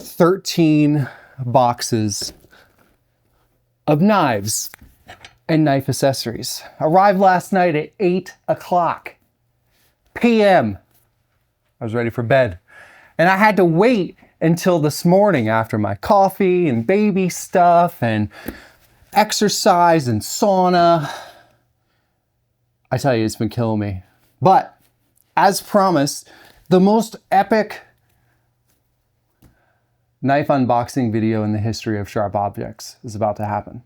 13 boxes of knives and knife accessories. Arrived last night at 8 p.m. I was ready for bed. And I had to wait until this morning after my coffee and baby stuff and exercise and sauna. I tell you, it's been killing me. But as promised, the most epic knife unboxing video in the history of sharp objects is about to happen.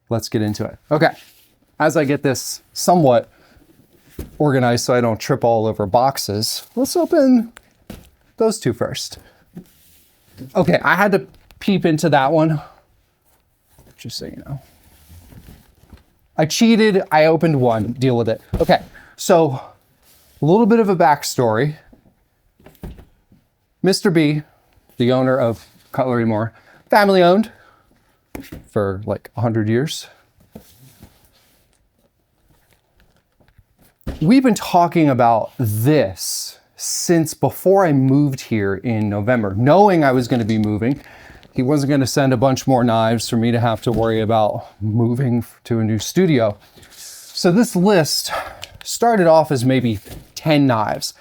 Let's get into it. Okay, as I get this somewhat organized so I don't trip all over boxes, let's open those two first. Okay, I had to peep into that one, just so you know. I cheated, I opened one, deal with it. Okay, so a little bit of a backstory. Mr. B, the owner of Cutlery More, family owned for like 100 years. We've been talking about this since before I moved here in November, knowing I was going to be moving. He wasn't going to send a bunch more knives for me to have to worry about moving to a new studio. So this list started off as maybe 10 knives,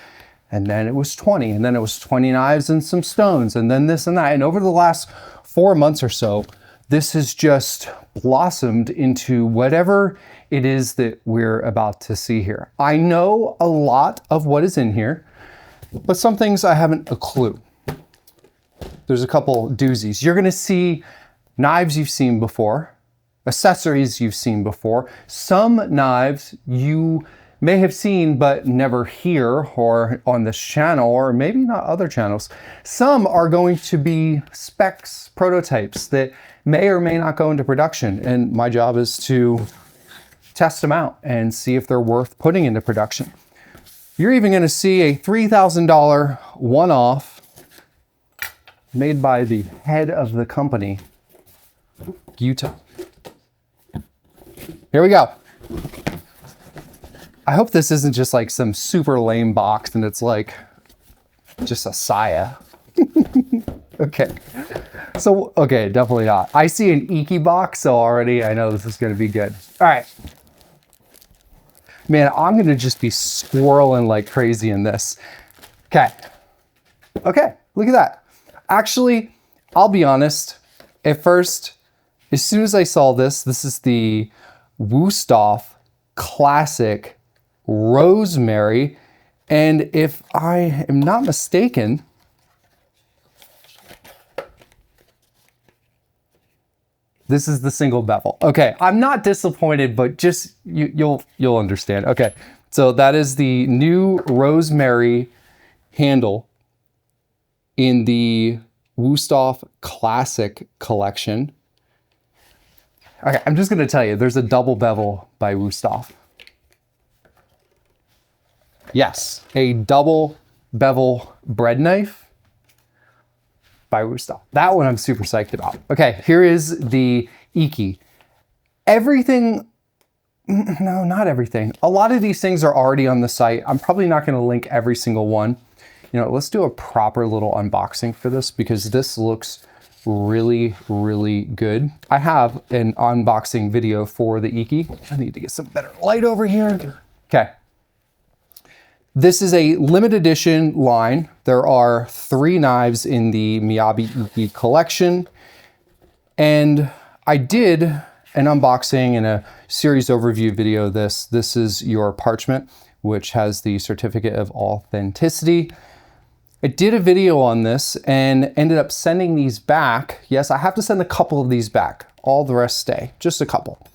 and then it was 20, and then it was 20 knives and some stones, and then this and that. And over the last 4 months or so, this has just blossomed into whatever it is that we're about to see here. I know a lot of what is in here, but some things I haven't a clue. There's a couple doozies. You're gonna see knives you've seen before, accessories you've seen before, some knives you may have seen but never here or on this channel, or maybe not other channels. Some are going to be specs, prototypes that may or may not go into production, and my job is to test them out and see if they're worth putting into production. You're even going to see a $3,000 one-off made by the head of the company, Utah. Here we go. I hope this isn't just like some super lame box and it's like just a saya. Okay. So, okay, definitely not. I see an Iki box, so already I know this is going to be good. All right. Man, I'm going to just be swirling like crazy in this. Okay. Okay, look at that. Actually, I'll be honest. At first, as soon as I saw this is the Wusthof Classic Rosemary. And if I am not mistaken, this is the single bevel. Okay, I'm not disappointed, but just you'll understand. Okay, so that is the new Rosemary handle in the Wusthof Classic collection. Okay, I'm just gonna tell you, there's a double bevel by Wusthof. Yes, a double bevel bread knife by Wusthof. That one I'm super psyched about. Okay, here is the Iki. Everything, no, not everything. A lot of these things are already on the site. I'm probably not gonna link every single one. You know, let's do a proper little unboxing for this because this looks really, really good. I have an unboxing video for the Iki. I need to get some better light over here. Okay. This is a limited edition line. There are 3 knives in the Miyabi Iki collection. And I did an unboxing and a series overview video of this. This is your parchment, which has the certificate of authenticity. I did a video on this and ended up sending these back. Yes, I have to send a couple of these back. All the rest stay, just a couple.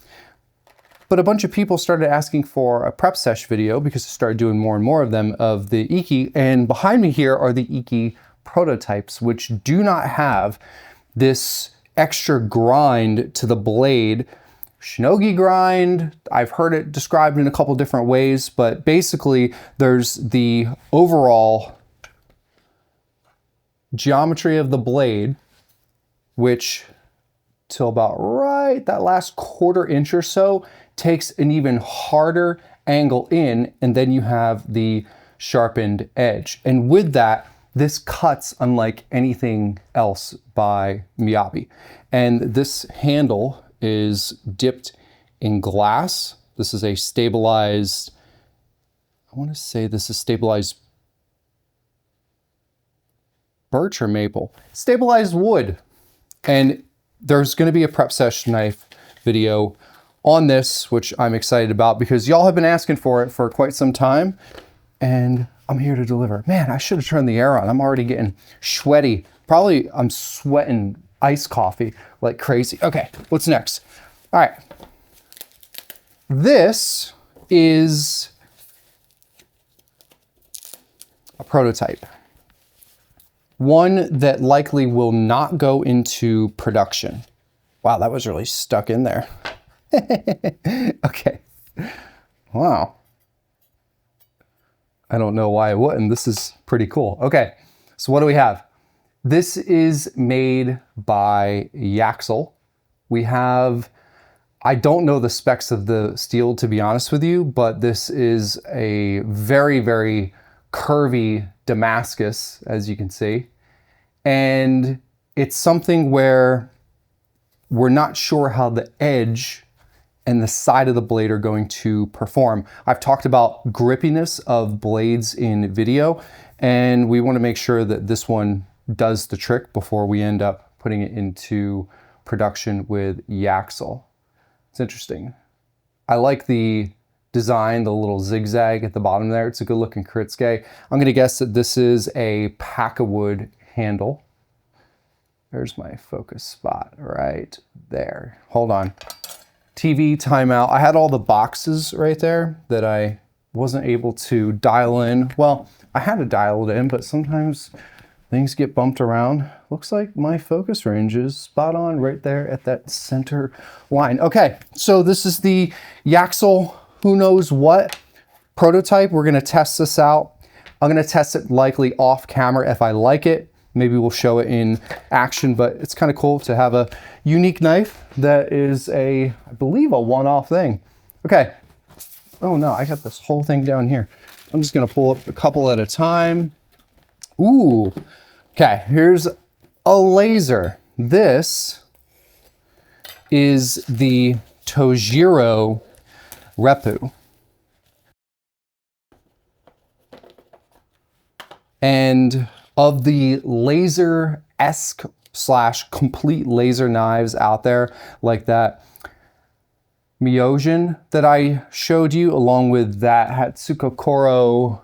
But a bunch of people started asking for a prep sesh video because I started doing more and more of them of the Iki. And behind me here are the Iki prototypes, which do not have this extra grind to the blade. Shinogi grind, I've heard it described in a couple different ways, but basically there's the overall geometry of the blade, which till about right that last 1/4 inch or so takes an even harder angle in, and then you have the sharpened edge. And with that, This cuts unlike anything else by Miyabi. And this handle is dipped in glass. This is a stabilized, I want to say this is stabilized birch or maple. Stabilized wood. And there's going to be a prep session knife video on this, which I'm excited about because y'all have been asking for it for quite some time. And I'm here to deliver. Man, I should have turned the air on. I'm already getting sweaty. Probably I'm sweating iced coffee like crazy. Okay, what's next? All right. This is a prototype. One that likely will not go into production. Wow, that was really stuck in there. Okay. Wow. I don't know why I wouldn't. This is pretty cool. Okay, so what do we have? This is made by Yaxell. We have, I don't know the specs of the steel to be honest with you, but this is a very, very curvy Damascus, as you can see. And it's something where we're not sure how the edge and the side of the blade are going to perform. I've talked about grippiness of blades in video, and we want to make sure that this one does the trick before we end up putting it into production with Yaxell. It's interesting. I like the design, the little zigzag at the bottom there. It's a good looking Kiritsuke. I'm going to guess that this is a pack-a-wood handle. There's my focus spot right there. Hold on. TV timeout. I had all the boxes right there that I wasn't able to dial in. Well, I had to dial it in, but sometimes things get bumped around. Looks like my focus range is spot on right there at that center line. Okay, so this is the Yaxell who knows what prototype. We're gonna test this out. I'm gonna test it likely off camera if I like it. Maybe we'll show it in action, but it's kind of cool to have a unique knife that is I believe a one-off thing. Okay. Oh no, I got this whole thing down here. I'm just gonna pull up a couple at a time. Ooh. Okay, here's a laser. This is the Tojiro Reppu. And of the laser-esque / complete laser knives out there, like that Myojin that I showed you, along with that Hatsukokoro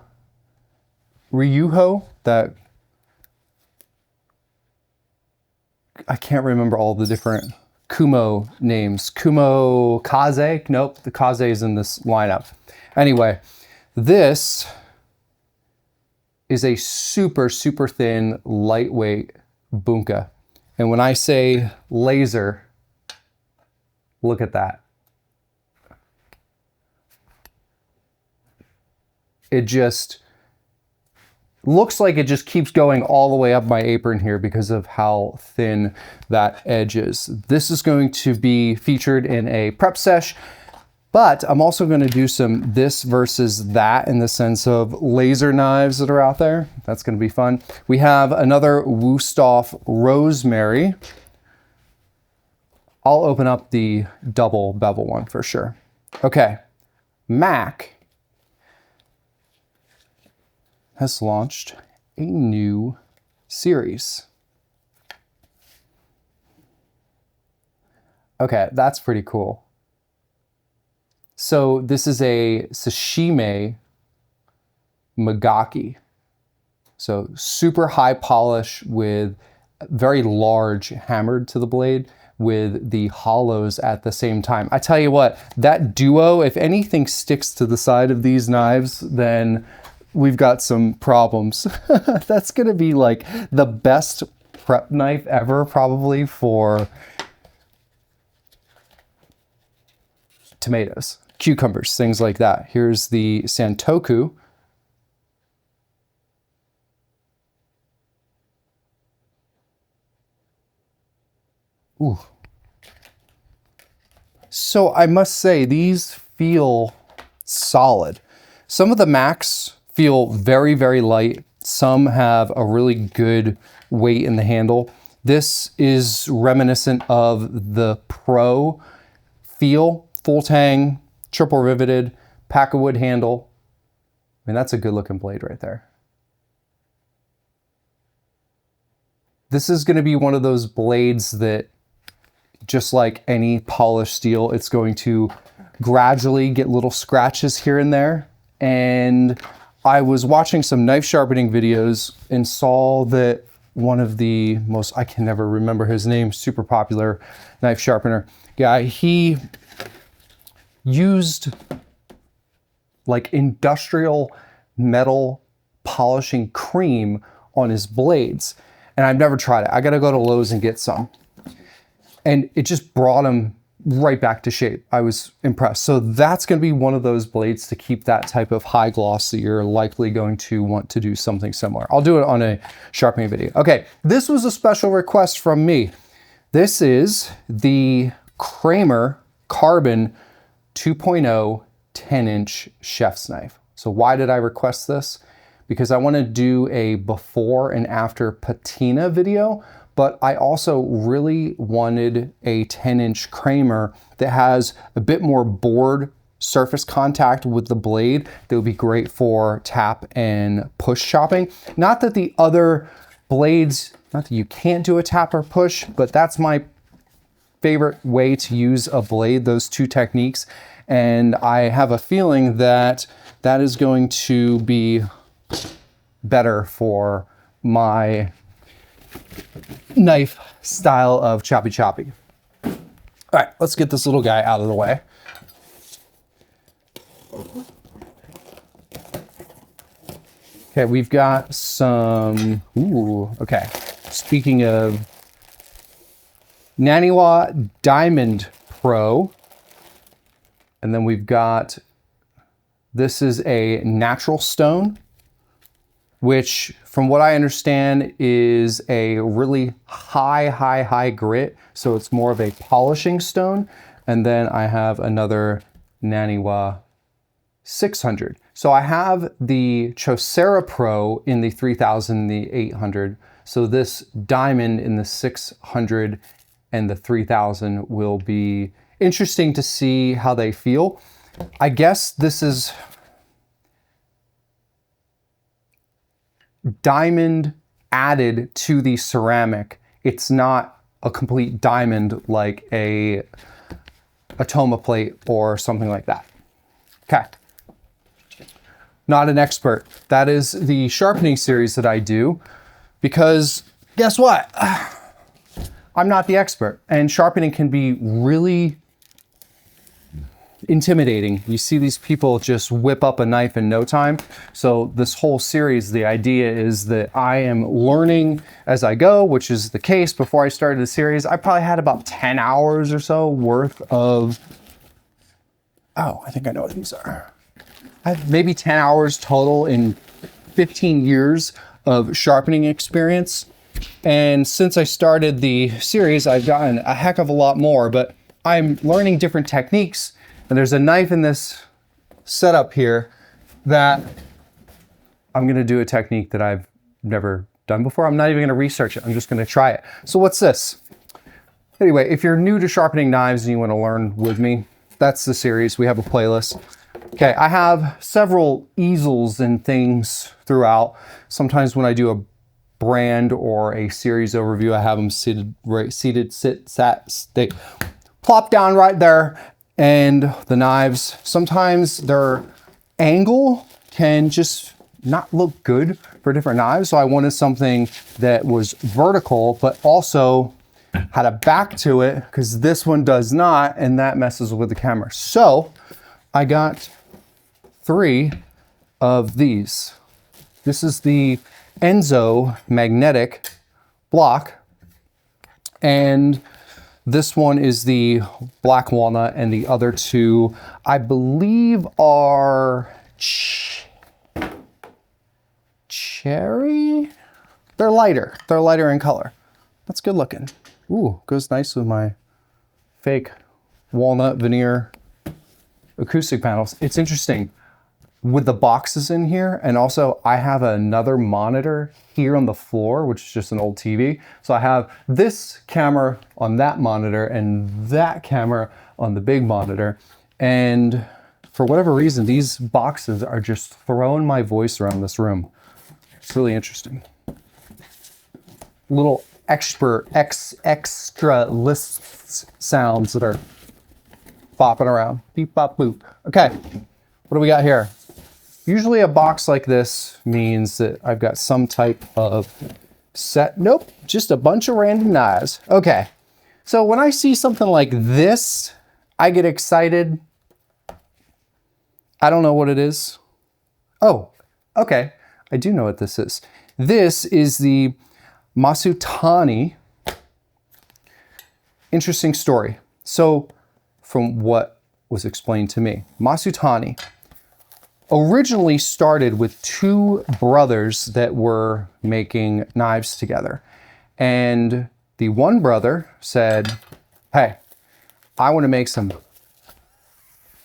Ryuho, that I can't remember all the different Kumo names. Kurokaze? Nope, the Kaze is in this lineup. Anyway, this is a super, super thin, lightweight Bunka. And when I say laser, look at that. It just looks like it just keeps going all the way up my apron here because of how thin that edge is. This is going to be featured in a prep sesh, but I'm also going to do some this versus that in the sense of laser knives that are out there. That's going to be fun. We have another Wusthof Rosemary. I'll open up the double bevel one for sure. Okay, Mac has launched a new series. Okay, that's pretty cool. So this is a sashimi magaki. So super high polish with very large hammered to the blade with the hollows at the same time. I tell you what, that duo, if anything sticks to the side of these knives, then we've got some problems. That's gonna be like the best prep knife ever, probably for tomatoes, cucumbers, things like that. Here's the Santoku. Ooh. So I must say, these feel solid. Some of the Macs feel very, very light. Some have a really good weight in the handle. This is reminiscent of the Pro feel, full tang, triple riveted, pack of wood handle. I mean, that's a good looking blade right there. This is going to be one of those blades that, just like any polished steel, it's going to gradually get little scratches here and there. And I was watching some knife sharpening videos and saw that one of the most, I can never remember his name, super popular knife sharpener guy, he used like industrial metal polishing cream on his blades. And I've never tried it. I gotta go to Lowe's and get some. And it just brought him right back to shape. I was impressed. So that's gonna be one of those blades to keep that type of high gloss that you're likely going to want to do something similar. I'll do it on a sharpening video. Okay, this was a special request from me. This is the Kramer Carbon 2.0 10-inch chef's knife. So why did I request this? Because I want to do a before and after patina video, but I also really wanted a 10-inch Kramer that has a bit more board surface contact with the blade that would be great for tap and push chopping. Not that the other blades, not that you can't do a tap or push, but that's my favorite way to use a blade, those two techniques. And I have a feeling that that is going to be better for my knife style of choppy choppy. All right, let's get this little guy out of the way. Okay, we've got some, ooh, okay. Speaking of Naniwa Diamond Pro, and then we've got, this is a natural stone, which from what I understand is a really high grit. So it's more of a polishing stone. And then I have another Naniwa 600. So I have the Chosera Pro in the 3000, the 800. So this diamond in the 600 and the 3000 will be interesting to see how they feel. I guess this is diamond added to the ceramic. It's not a complete diamond like a Toma plate or something like that. Okay. Not an expert. That is the sharpening series that I do because guess what? I'm not the expert, and sharpening can be really intimidating. You see these people just whip up a knife in no time. So this whole series, the idea is that I am learning as I go, which is the case. Before I started the series, I probably had about 10 hours or so worth of, oh, I think I know what these are. I have maybe 10 hours total in 15 years of sharpening experience. And since I started the series, I've gotten a heck of a lot more, but I'm learning different techniques. And there's a knife in this setup here that I'm gonna do a technique that I've never done before. I'm not even gonna research it, I'm just gonna try it. So what's this? Anyway, if you're new to sharpening knives and you wanna learn with me, that's the series, we have a playlist. Okay, I have several easels and things throughout. Sometimes when I do a brand or a series overview, I have them they plop down right there. And the knives, sometimes their angle can just not look good for different knives. So I wanted something that was vertical, but also had a back to it, because this one does not, and that messes with the camera. So I got 3 of these. This is the Enzo magnetic block, and this one is the black walnut, and the other 2, I believe, are cherry? They're lighter. They're lighter in color. That's good looking. Ooh, goes nice with my fake walnut veneer acoustic panels. It's interesting. with the boxes in here. And also I have another monitor here on the floor, which is just an old TV. So I have this camera on that monitor and that camera on the big monitor. And for whatever reason, these boxes are just throwing my voice around this room. It's really interesting. Little extra lists sounds that are bopping around. Beep, bop, boop. Okay, what do we got here? Usually a box like this means that I've got some type of set. Nope, just a bunch of random knives. Okay, so when I see something like this, I get excited. I don't know what it is. Oh, okay, I do know what this is. This is the Masutani. Interesting story. So from what was explained to me, Masutani originally started with two brothers that were making knives together. And the one brother said, hey, I want to make some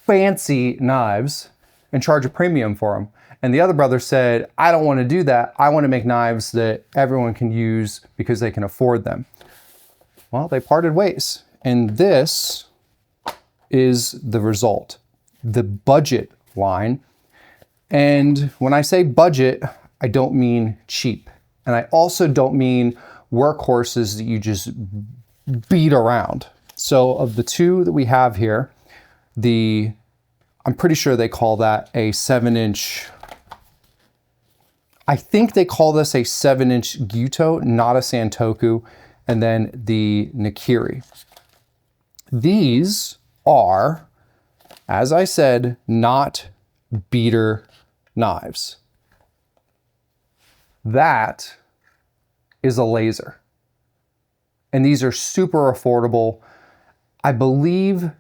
fancy knives and charge a premium for them. And the other brother said, I don't want to do that. I want to make knives that everyone can use because they can afford them. Well, they parted ways. And this is the result, the budget line. And when I say budget, I don't mean cheap. And I also don't mean workhorses that you just beat around. So of the two that we have here, I'm pretty sure they call that a 7-inch, I think they call this a 7-inch Gyuto, not a Santoku, and then the Nikiri. These are, as I said, not beater knives. That is a laser. And these are super affordable. I believe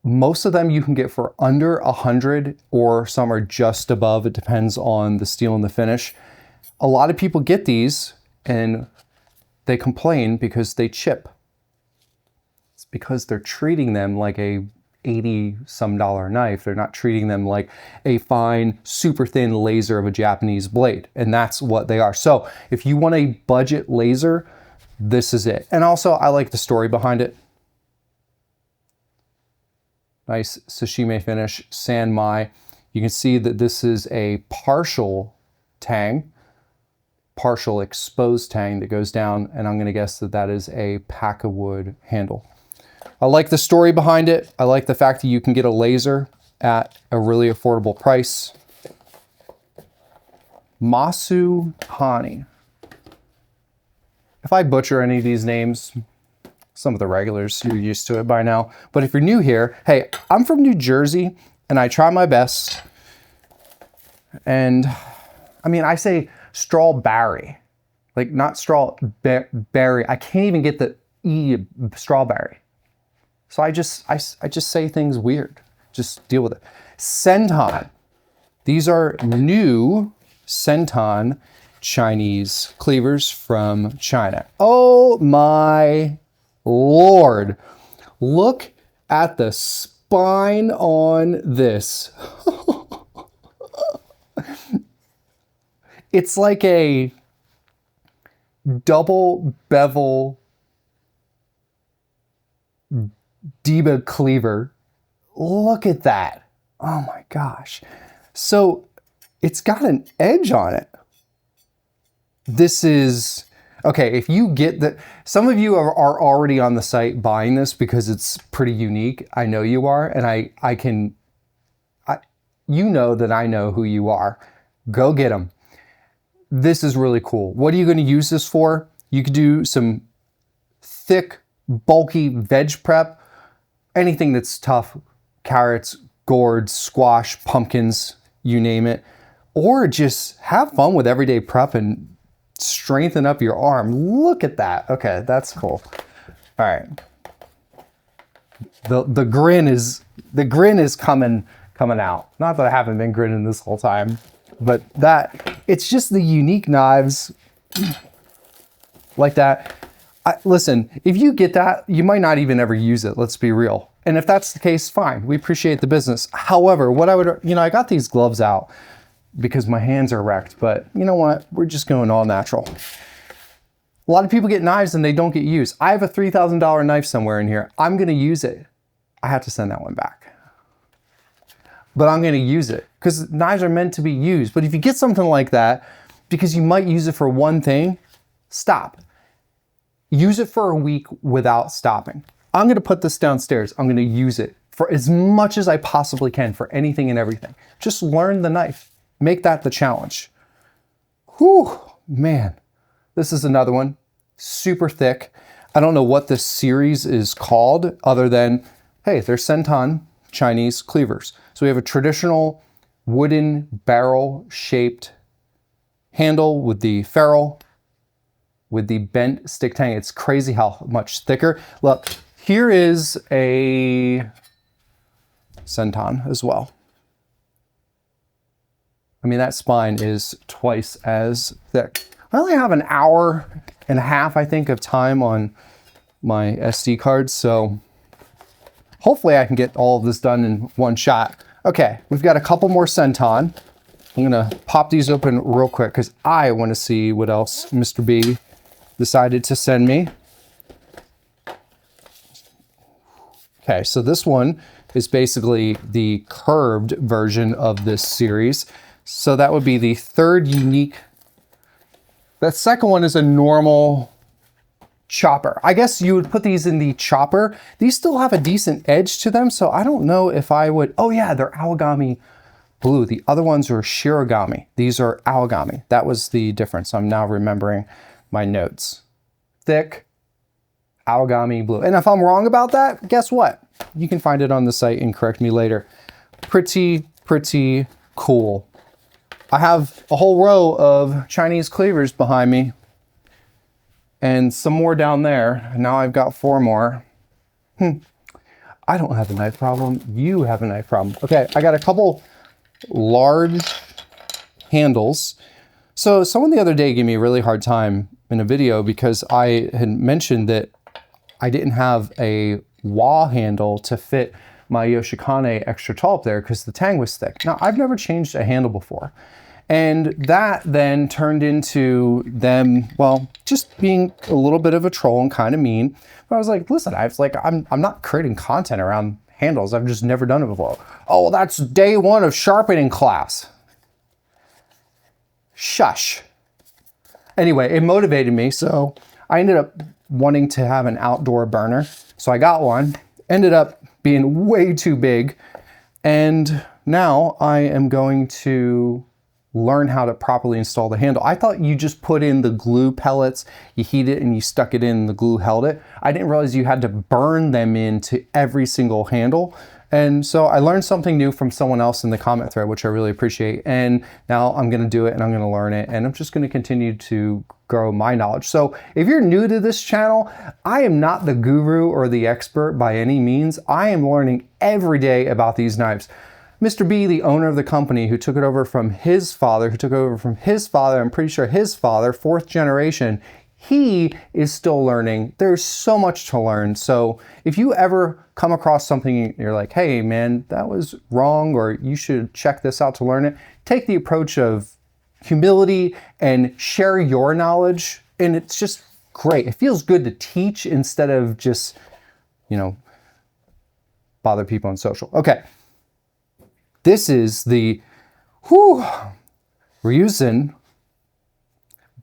most of them you can get for under 100, or some are just above. It depends on the steel and the finish. A lot of people get these and they complain because they chip. It's because they're treating them like a $80-some knife. They're not treating them like a fine, super thin laser of a Japanese blade. And that's what they are. So if you want a budget laser, this is it. And also I like the story behind it. Nice sashimi finish, sanmai. You can see that this is a partial tang, partial exposed tang that goes down, and I'm gonna guess that that is a pack of wood handle. I like the story behind it. I like the fact that you can get a laser at a really affordable price. Masutani. If I butcher any of these names, some of the regulars, you're used to it by now. But if you're new here, hey, I'm from New Jersey and I try my best. And I mean, I say strawberry, like not strawberry. I can't even get the E, strawberry. So I just say things weird. Just deal with it. Sentan. These are new Sentan Chinese cleavers from China. Oh my Lord. Look at the spine on this. It's like a double bevel Deba cleaver. Look at that. Oh my gosh. So it's got an edge on it. This is, okay, if you get the, some of you are already on the site buying this because it's pretty unique. I know you are, and you know that I know who you are. Go get them. This is really cool. What are you going to use this for? You could do some thick, bulky veg prep, anything that's tough, carrots, gourds, squash, pumpkins, you name it, or just have fun with everyday prep and strengthen up your arm. Look at that. Okay, that's cool. All right. The grin is coming out. Not that I haven't been grinning this whole time, but it's just the unique knives like that. Listen, if you get that, you might not even ever use it. Let's be real. And if that's the case, fine. We appreciate the business. However, what I would, I got these gloves out because my hands are wrecked, but you know what? We're just going all natural. A lot of people get knives and they don't get used. I have a $3,000 knife somewhere in here. I'm gonna use it. I have to send that one back. But I'm gonna use it because knives are meant to be used. But if you get something like that, because you might use it for one thing, stop. Use it for a week without stopping. I'm gonna put this downstairs. I'm gonna use it for as much as I possibly can for anything and everything. Just learn the knife. Make that the challenge. Whew, man. This is another one, super thick. I don't know what this series is called other than, hey, there's Sentan Chinese cleavers. So we have a traditional wooden barrel shaped handle with the ferrule, with the bent stick tang. It's crazy how much thicker. Look, here is a Sentan as well. I mean, that spine is twice as thick. I only have an hour and a half, I think, of time on my SD card, so hopefully I can get all of this done in one shot. Okay, we've got a couple more Sentan. I'm gonna pop these open real quick because I want to see what else Mr. B decided to send me. Okay, so this one is basically the curved version of this series. So that would be the third unique. That second one is a normal chopper. I guess you would put these in the chopper. These still have a decent edge to them, so I don't know if I would. Oh yeah, they're Aogami blue. The other ones are Shirogami. These are Aogami. That was the difference. I'm now remembering my notes. Thick, Aogami blue. And if I'm wrong about that, guess what? You can find it on the site and correct me later. Pretty cool. I have a whole row of Chinese cleavers behind me and some more down there. Now I've got 4 more. I don't have a knife problem. You have a knife problem. Okay, I got a couple large handles. So someone the other day gave me a really hard time in a video because I had mentioned that I didn't have a wah handle to fit my Yoshikane extra tall up there because the tang was thick. Now, I've never changed a handle before. And that then turned into them, well, just being a little bit of a troll and kind of mean. But I was like, listen, I'm not creating content around handles. I've just never done it before. Oh, well, that's day 1 of sharpening class. Shush. Anyway, it motivated me. So I ended up wanting to have an outdoor burner. So I got one, ended up being way too big. And now I am going to learn how to properly install the handle. I thought you just put in the glue pellets, you heat it and you stuck it in, the glue held it. I didn't realize you had to burn them into every single handle. And so I learned something new from someone else in the comment thread, which I really appreciate. And now I'm gonna do it and I'm gonna learn it and I'm just gonna continue to grow my knowledge. So if you're new to this channel, I am not the guru or the expert by any means. I am learning every day about these knives. Mr. B, the owner of the company who took it over from his father, I'm pretty sure his father, 4th generation, he is still learning. There's so much to learn. So if you ever come across something and you're like, hey man, that was wrong, or you should check this out to learn it, take the approach of humility and share your knowledge. And it's just great. It feels good to teach instead of just, bother people on social. Okay. This is the Ryusen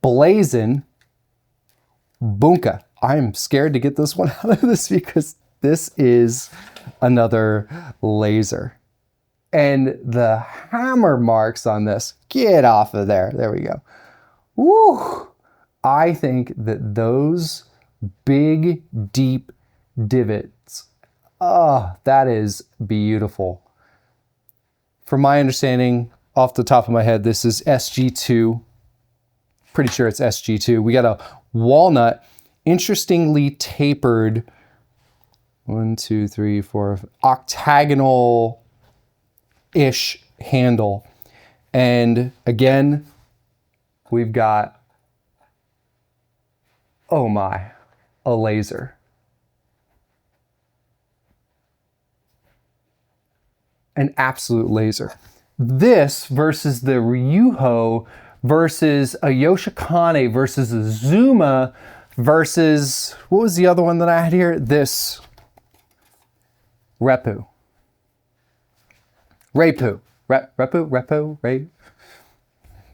Blazen Bunka. I'm scared to get this one out of this because this is another laser. And the hammer marks on this, get off of there. There we go. Woo! I think that those big, deep divots, that is beautiful. From my understanding, off the top of my head, this is SG2. Pretty sure it's SG2. We got a walnut, interestingly tapered, 1, 2, 3, 4, octagonal-ish handle. And again, we've got, oh my, a laser. an absolute laser. This versus the Ryuho versus a Yoshikane versus a Zuma versus, what was the other one that I had here? This Reppu. Reppu.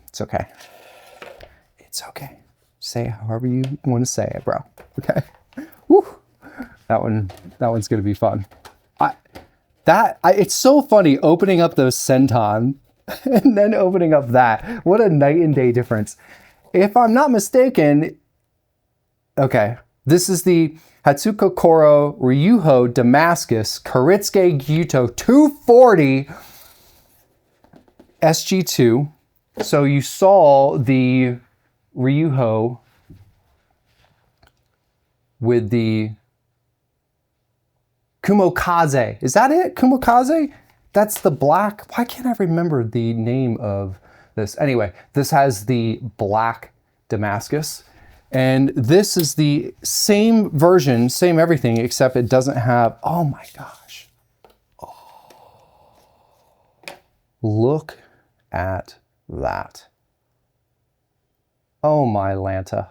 It's okay. It's okay. Say it however you want to say it, bro. Okay. Woo. That one's gonna be fun. It's so funny opening up those Sentan and then opening up that. What a night and day difference. If I'm not mistaken, okay, this is the Hatsukokoro Ryuho Damascus Kiritsuke Gyuto 240 SG2. So you saw the Ryuho with the Kurokaze. Is that it? Kurokaze? That's the black. Why can't I remember the name of this? Anyway, this has the black Damascus. And this is the same version, same everything, except it doesn't have, oh my gosh. Oh. Look at that. Oh my Lanta.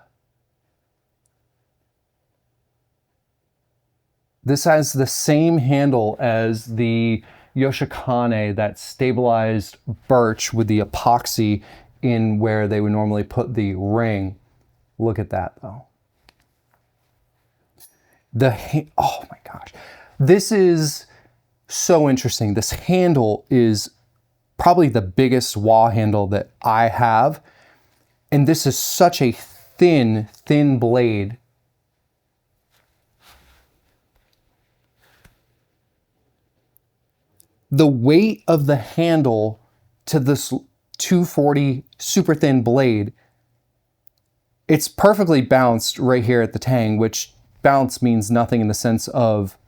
This has the same handle as the Yoshikane, that stabilized birch with the epoxy in where they would normally put the ring. Look at that though. Oh my gosh. This is so interesting. This handle is probably the biggest wah handle that I have. And this is such a thin blade. The weight of the handle to this 240 super thin blade, it's perfectly balanced right here at the tang, which balance means nothing in the sense of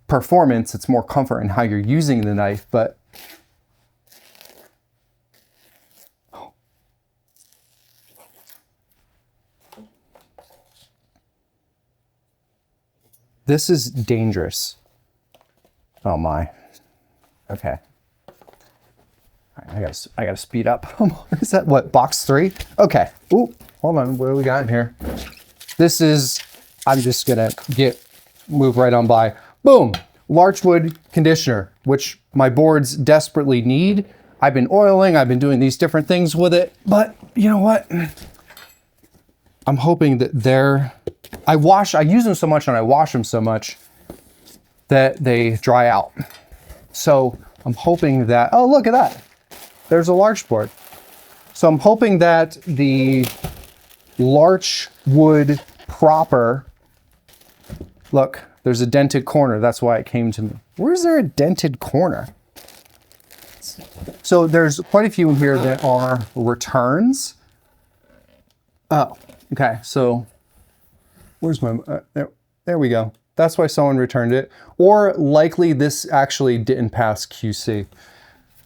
performance. It's more comfort in how you're using the knife, but this is dangerous. Oh my. Okay. All right, I gotta speed up. Is that what, box 3? Okay. Ooh, hold on. What do we got in here? This is, I'm just gonna move right on by. Boom, larchwood conditioner, which my boards desperately need. I've been oiling, I've been doing these different things with it, but you know what? I'm hoping that I use them so much and I wash them so much that they dry out. So I'm hoping that, oh, look at that. There's a larch board. So I'm hoping that the larch wood proper, look, there's a dented corner. That's why it came to me. Where's there a dented corner? So there's quite a few in here that are returns. Oh, okay. So where's my, there we go. That's why someone returned it. Or likely this actually didn't pass QC.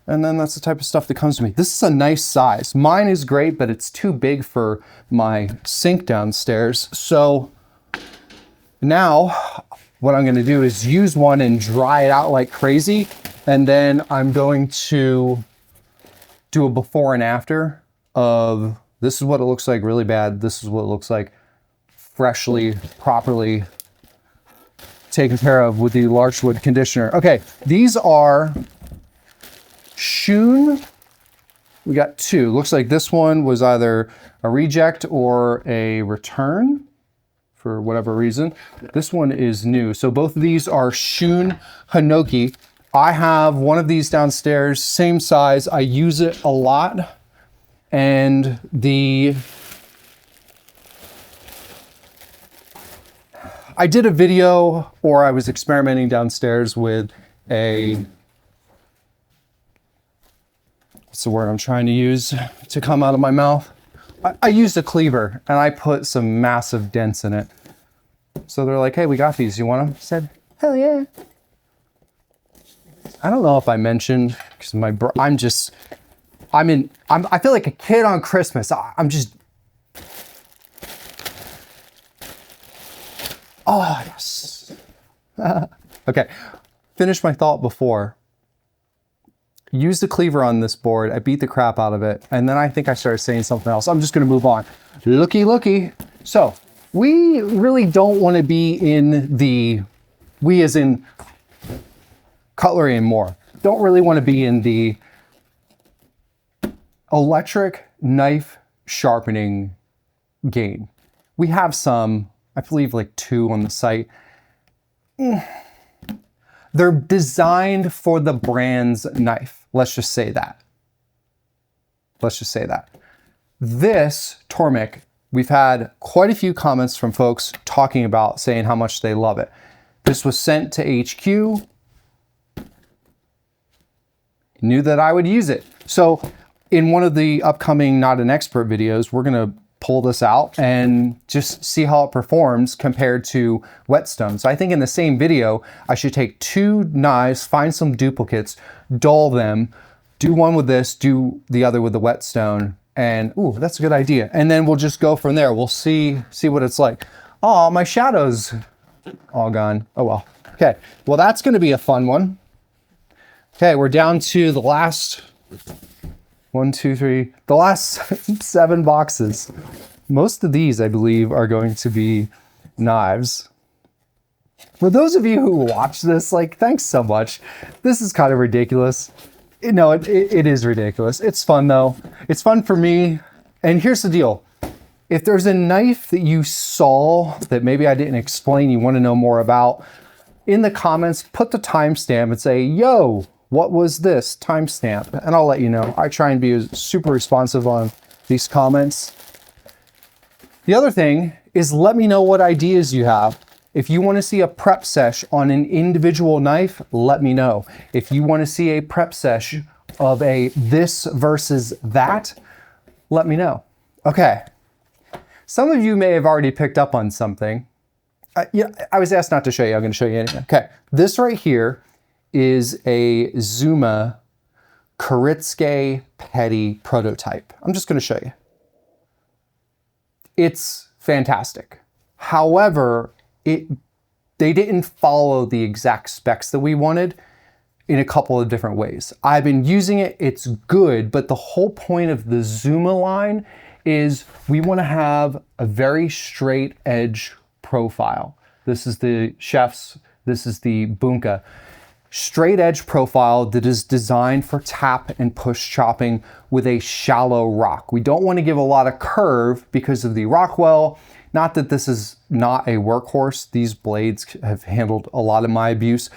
And then that's the type of stuff that comes to me. This is a nice size. Mine is great, but it's too big for my sink downstairs. So now what I'm gonna do is use one and dry it out like crazy. And then I'm going to do a before and after of, this is what it looks like really bad. This is what it looks like freshly, properly taken care of with the larchwood conditioner. Okay, these are Shun. We got 2. Looks like this one was either a reject or a return for whatever reason. This one is new. So both of these are Shun Hinoki. I have one of these downstairs, same size. I use it a lot. And I did a video, or I was experimenting downstairs with what's the word I'm trying to use to come out of my mouth? I used a cleaver and I put some massive dents in it. So they're like, hey, we got these. You want them? I said, hell yeah. I don't know if I mentioned, because I feel like a kid on Christmas. I'm just, oh, yes. Okay, finish my thought before. used the cleaver on this board. I beat the crap out of it. And then I think I started saying something else. I'm just going to move on. Looky. So we really don't want to be in the, we as in cutlery and more, don't really want to be in the electric knife sharpening game. We have some, I believe like 2 on the site. They're designed for the brand's knife. Let's just say that. This Tormek, we've had quite a few comments from folks talking about saying how much they love it. This was sent to HQ. Knew that I would use it. So in one of the upcoming Not an Expert videos, we're gonna pull this out and just see how it performs compared to whetstone. So I think in the same video, I should take 2 knives, find some duplicates, dull them, do one with this, do the other with the whetstone, and ooh, that's a good idea. And then we'll just go from there. We'll see what it's like. Oh, my shadow's all gone. Oh well. Okay, well that's gonna be a fun one. Okay, we're down to the last 1, 2, 3, the last 7 boxes. Most of these, I believe, are going to be knives. For those of you who watch this, like, thanks so much. This is kind of ridiculous. No, it is ridiculous. It's fun though. It's fun for me. And here's the deal. If there's a knife that you saw that maybe I didn't explain, you want to know more about, in the comments, put the timestamp and say, yo, what was this timestamp? And I'll let you know. I try and be super responsive on these comments. The other thing is let me know what ideas you have. If you want to see a prep sesh on an individual knife, let me know. If you want to see a prep sesh of a this versus that, let me know. Okay. Some of you may have already picked up on something. I was asked not to show you. I'm going to show you anyway. Okay. This right here is a Zuma Kiritsuke Petty prototype. I'm just going to show you. It's fantastic. However, they didn't follow the exact specs that we wanted in a couple of different ways. I've been using it, it's good, but the whole point of the Zuma line is we want to have a very straight edge profile. This is the chef's, this is the Bunka. Straight edge profile that is designed for tap and push chopping with a shallow rock. We don't want to give a lot of curve because of the Rockwell. Not that this is not a workhorse. These blades have handled a lot of my abuse.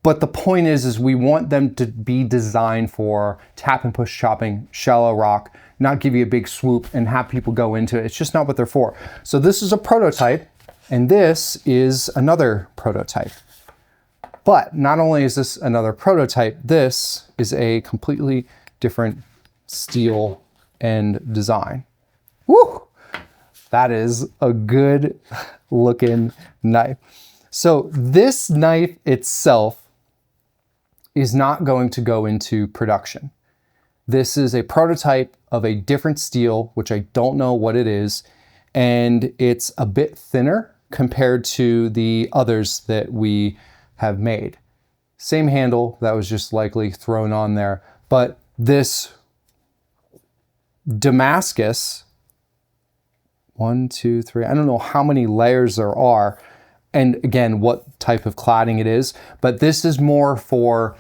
But the point is we want them to be designed for tap and push chopping, shallow rock, not give you a big swoop and have people go into it. It's just not what they're for. So this is a prototype, and this is another prototype. But not only is this another prototype, this is a completely different steel and design. Woo! That is a good looking knife. So this knife itself is not going to go into production. This is a prototype of a different steel, which I don't know what it is, and it's a bit thinner compared to the others that we have made. Same handle, that was just likely thrown on there, but this Damascus, 1, 2, 3, I don't know how many layers there are, and again, what type of cladding it is, but this is more for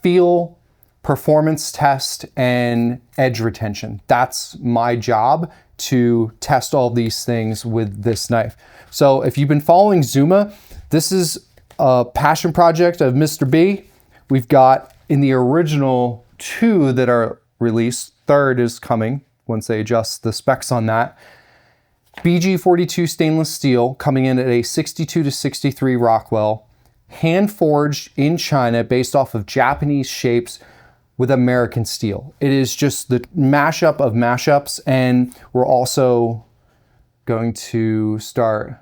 feel, performance test, and edge retention. That's my job, to test all these things with this knife. So if you've been following Zuma, this is a passion project of Mr. B. We've got in the original 2 that are released, 3rd is coming once they adjust the specs on that. BG42 stainless steel coming in at a 62 to 63 Rockwell, hand forged in China based off of Japanese shapes with American steel. It is just the mashup of mashups, and we're also going to start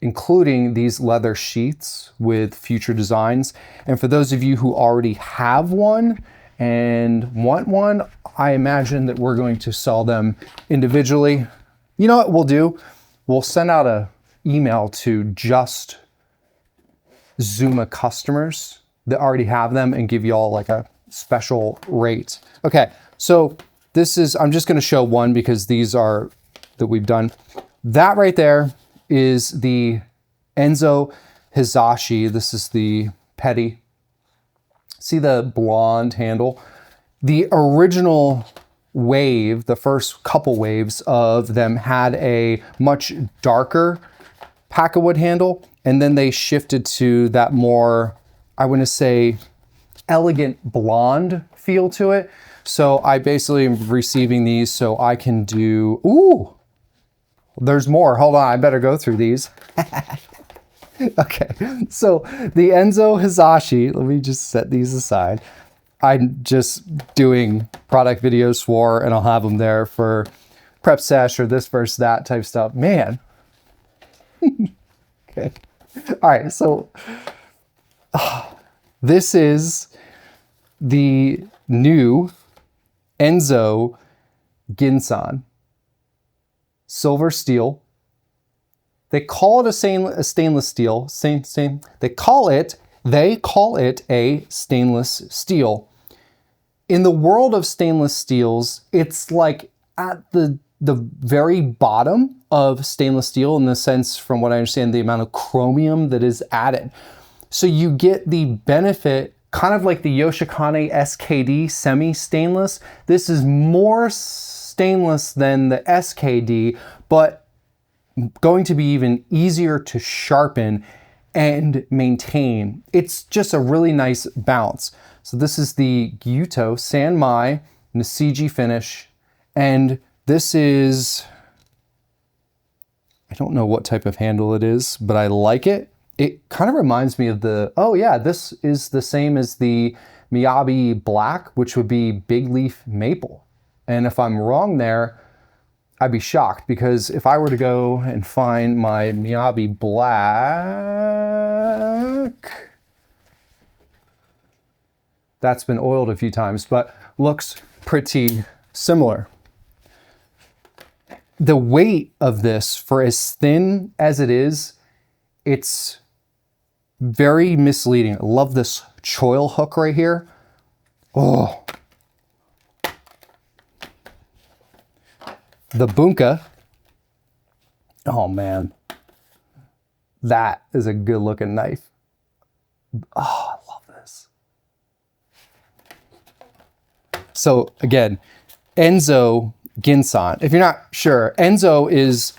including these leather sheaths with future designs. And for those of you who already have one and want one, I imagine that we're going to sell them individually. You know what we'll do? We'll send out an email to just Zuma customers that already have them and give you all like a special rate. Okay, so this is, I'm just gonna show one because these are that we've done. That right there is the Enzo Hizashi. This is the Petty. See the blonde handle? The original wave, the first couple waves of them had a much darker pack of wood handle, and then they shifted to that more, I want to say, elegant blonde feel to it. So I basically am receiving these so I can do, ooh, there's more. Hold on, I better go through these. Okay, so the Enzo Hizashi, let me just set these aside. I'm just doing product videos for, and I'll have them there for prep sesh or this versus that type stuff. Man. Okay. All right, so this is the new Enzo Ginsan. Silver steel. They call it a stainless steel. They call it a stainless steel. In the world of stainless steels, it's like at the very bottom of stainless steel in the sense, from what I understand, the amount of chromium that is added. So you get the benefit, kind of like the Yoshikane SKD semi-stainless. This is more stainless than the SKD, but going to be even easier to sharpen and maintain. It's just a really nice balance. So this is the Gyuto Sanmai Nisiji finish, and this is, I don't know what type of handle it is, but I like it. It kind of reminds me of the, oh yeah, this is the same as the Miyabi Black, which would be big leaf maple. And if I'm wrong there, I'd be shocked, because if I were to go and find my Miyabi Black, that's been oiled a few times, but looks pretty similar. The weight of this, for as thin as it is, it's very misleading. I love this choil hook right here. Oh. The Bunka. Oh man. That is a good looking knife. Oh, I love this. So again, Enzo Ginsan. If you're not sure, Enzo is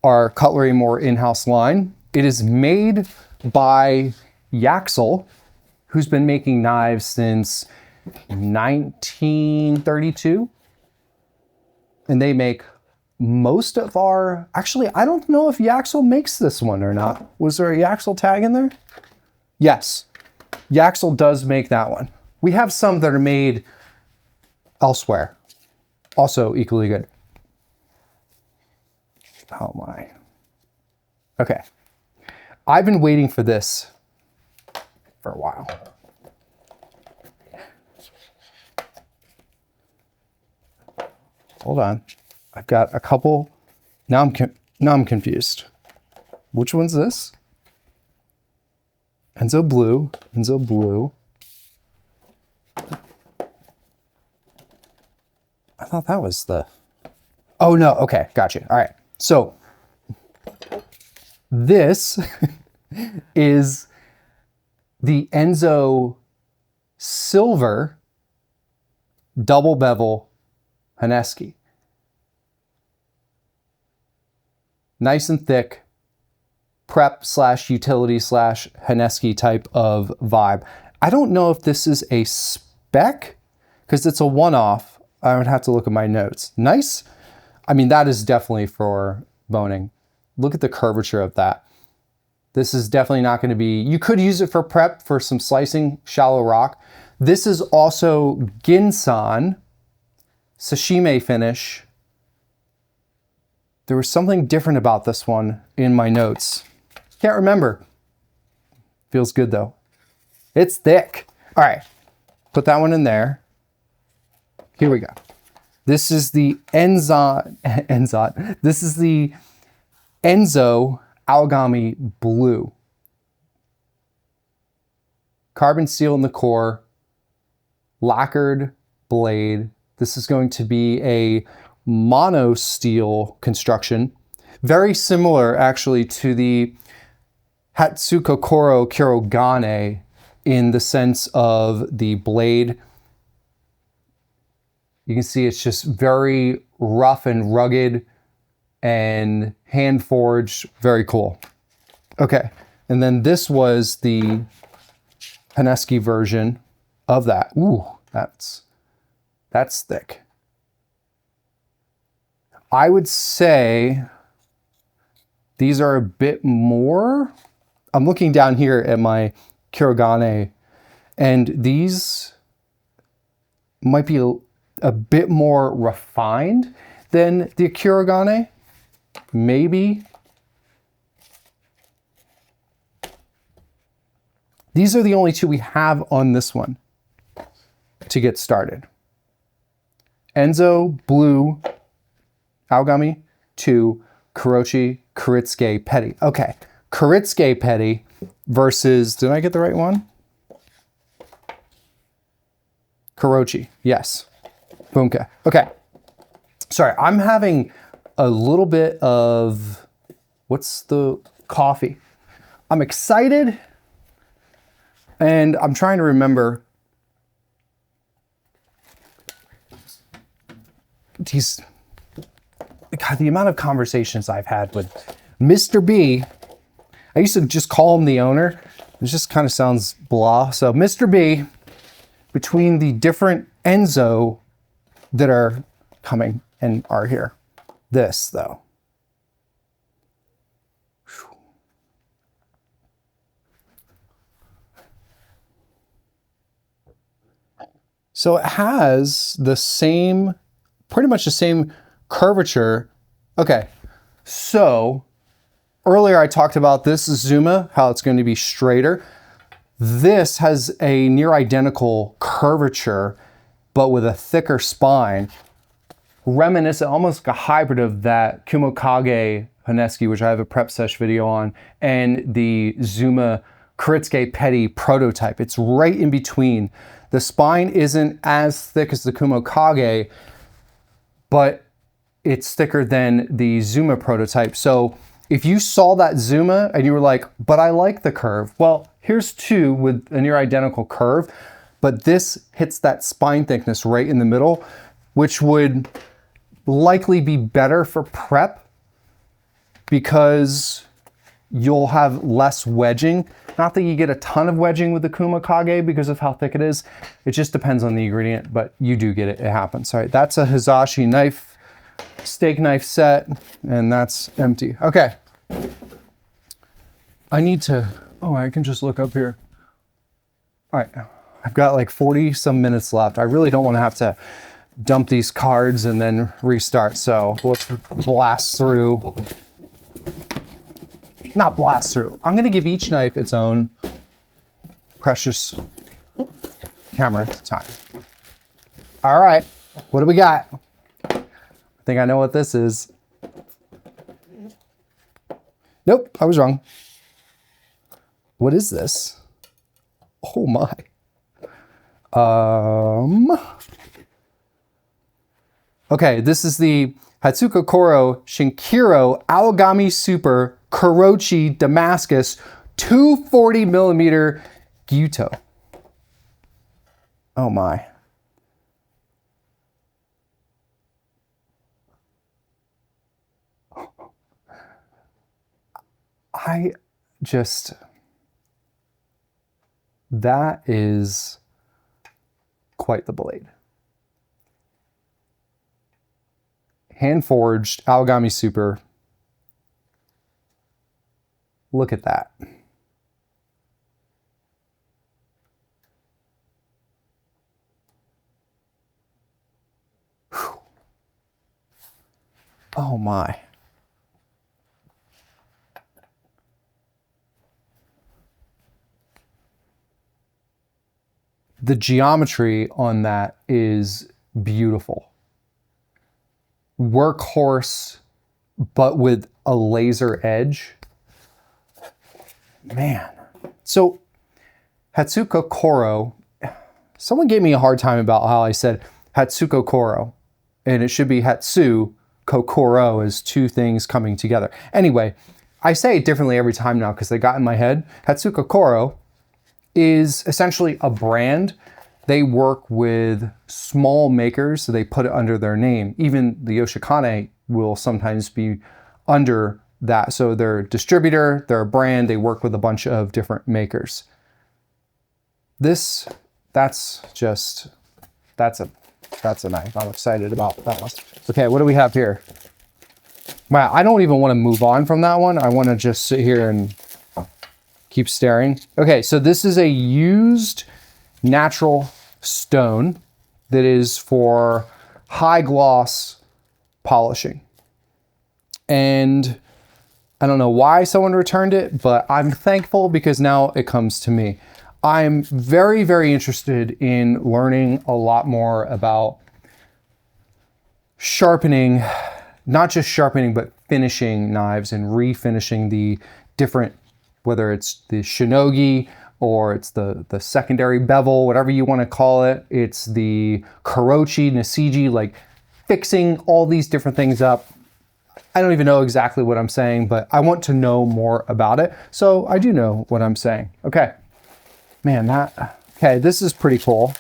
our cutlery more in-house line. It is made by Yaxell, who's been making knives since 1932. And they make most of our, actually, I don't know if Yaxell makes this one or not. Was there a Yaxell tag in there? Yes, Yaxell does make that one. We have some that are made elsewhere, also equally good. Oh my. Okay. I've been waiting for this for a while. Hold on. I've got a couple. Now I'm confused. Which one's this? Enzo Blue. Enzo Blue. I thought that was the... Oh no, okay, gotcha. All right. So this is the Enzo Silver double bevel Haneski. Nice and thick, prep slash utility slash Haneski type of vibe. I don't know if this is a spec, because it's a one-off. I would have to look at my notes. Nice. I mean, that is definitely for boning. Look at the curvature of that. This is definitely not going to be, you could use it for prep for some slicing, shallow rock. This is also Ginsan sashimi finish. There was something different about this one in my notes. Can't remember. Feels good though. It's thick. All right, put that one in there. Here we go. This is the This is the Enzo Aogami Blue. carbon steel in the core, lacquered blade. This is going to be a mono steel construction, very similar actually to the Hatsukokoro Shirogami in the sense of the blade. You can see it's just very rough and rugged and hand forged, very cool. Okay, and then this was the Haneski version of that. Ooh, that's thick. I would say these are a bit more. I'm looking down here at my Shirogami, and these might be a bit more refined than the Shirogami, maybe. These are the only two we have on this one to get started. Enzo, blue, Aogami, 2, Kurochi, Kiritsuke, Petty. Okay, Kiritsuke Petty versus, did I get the right one? Kurochi, yes. Bunka. Okay. Sorry, I'm having a little bit of, what's the coffee? I'm excited and I'm trying to remember these, God, the amount of conversations I've had with Mr. B. I used to just call him the owner. It just kind of sounds blah. So Mr. B, between the different Enzo that are coming and are here. This though. So it has the same, pretty much the same curvature. Okay, so earlier I talked about this Zuma, how it's going to be straighter. This has a near identical curvature, but with a thicker spine, reminiscent, almost like a hybrid of that Kumokage Haneski, which I have a prep sesh video on, and the Zuma Kiritsuke Petty prototype. It's right in between. The spine isn't as thick as the Kumokage, but it's thicker than the Zuma prototype. So if you saw that Zuma and you were like, but I like the curve. Well, here's two with a near identical curve, but this hits that spine thickness right in the middle, which would likely be better for prep because you'll have less wedging. Not that you get a ton of wedging with the Kumokage because of how thick it is. It just depends on the ingredient, but you do get it. It happens. All right, that's a Hizashi knife, steak knife set, and that's empty. Okay. I need to, oh, I can just look up here. All right, I've got like 40 some minutes left. I really don't want to have to dump these cards and then restart. So let's blast through. Not blast through. I'm gonna give each knife its own precious camera time. All right, what do we got? I think I know what this is. Nope, I was wrong. What is this? Oh my. Okay, this is the Hatsukokoro Shinkiro Aogami Super Kurochi Damascus 240 millimeter Gyuto. Oh my. I just, that is quite the blade. Hand forged Aogami Super. Look at that. Whew. Oh my. The geometry on that is beautiful. Workhorse, but with a laser edge. Man. So Hatsukokoro. Someone gave me a hard time about how I said Hatsukokoro, and it should be Hatsukokoro as two things coming together. Anyway, I say it differently every time now because they got in my head. Hatsukokoro is essentially a brand. They work with small makers, so they put it under their name. Even the Yoshikane will sometimes be under that. So they're a distributor, they're a brand, they work with a bunch of different makers. That's a knife. I'm excited about that one. Okay, what do we have here? Wow, I don't even want to move on from that one. I want to just sit here and keep staring. Okay, so this is a used natural stone that is for high gloss polishing. And I don't know why someone returned it, but I'm thankful because now it comes to me. I'm very, very interested in learning a lot more about sharpening, not just sharpening, but finishing knives and refinishing the different, whether it's the shinogi or it's the secondary bevel, whatever you want to call it. It's the karochi, nasiji, like fixing all these different things up. I don't even know exactly what I'm saying, but I want to know more about it. So I do know what I'm saying. Okay. Man, okay, this is pretty cool.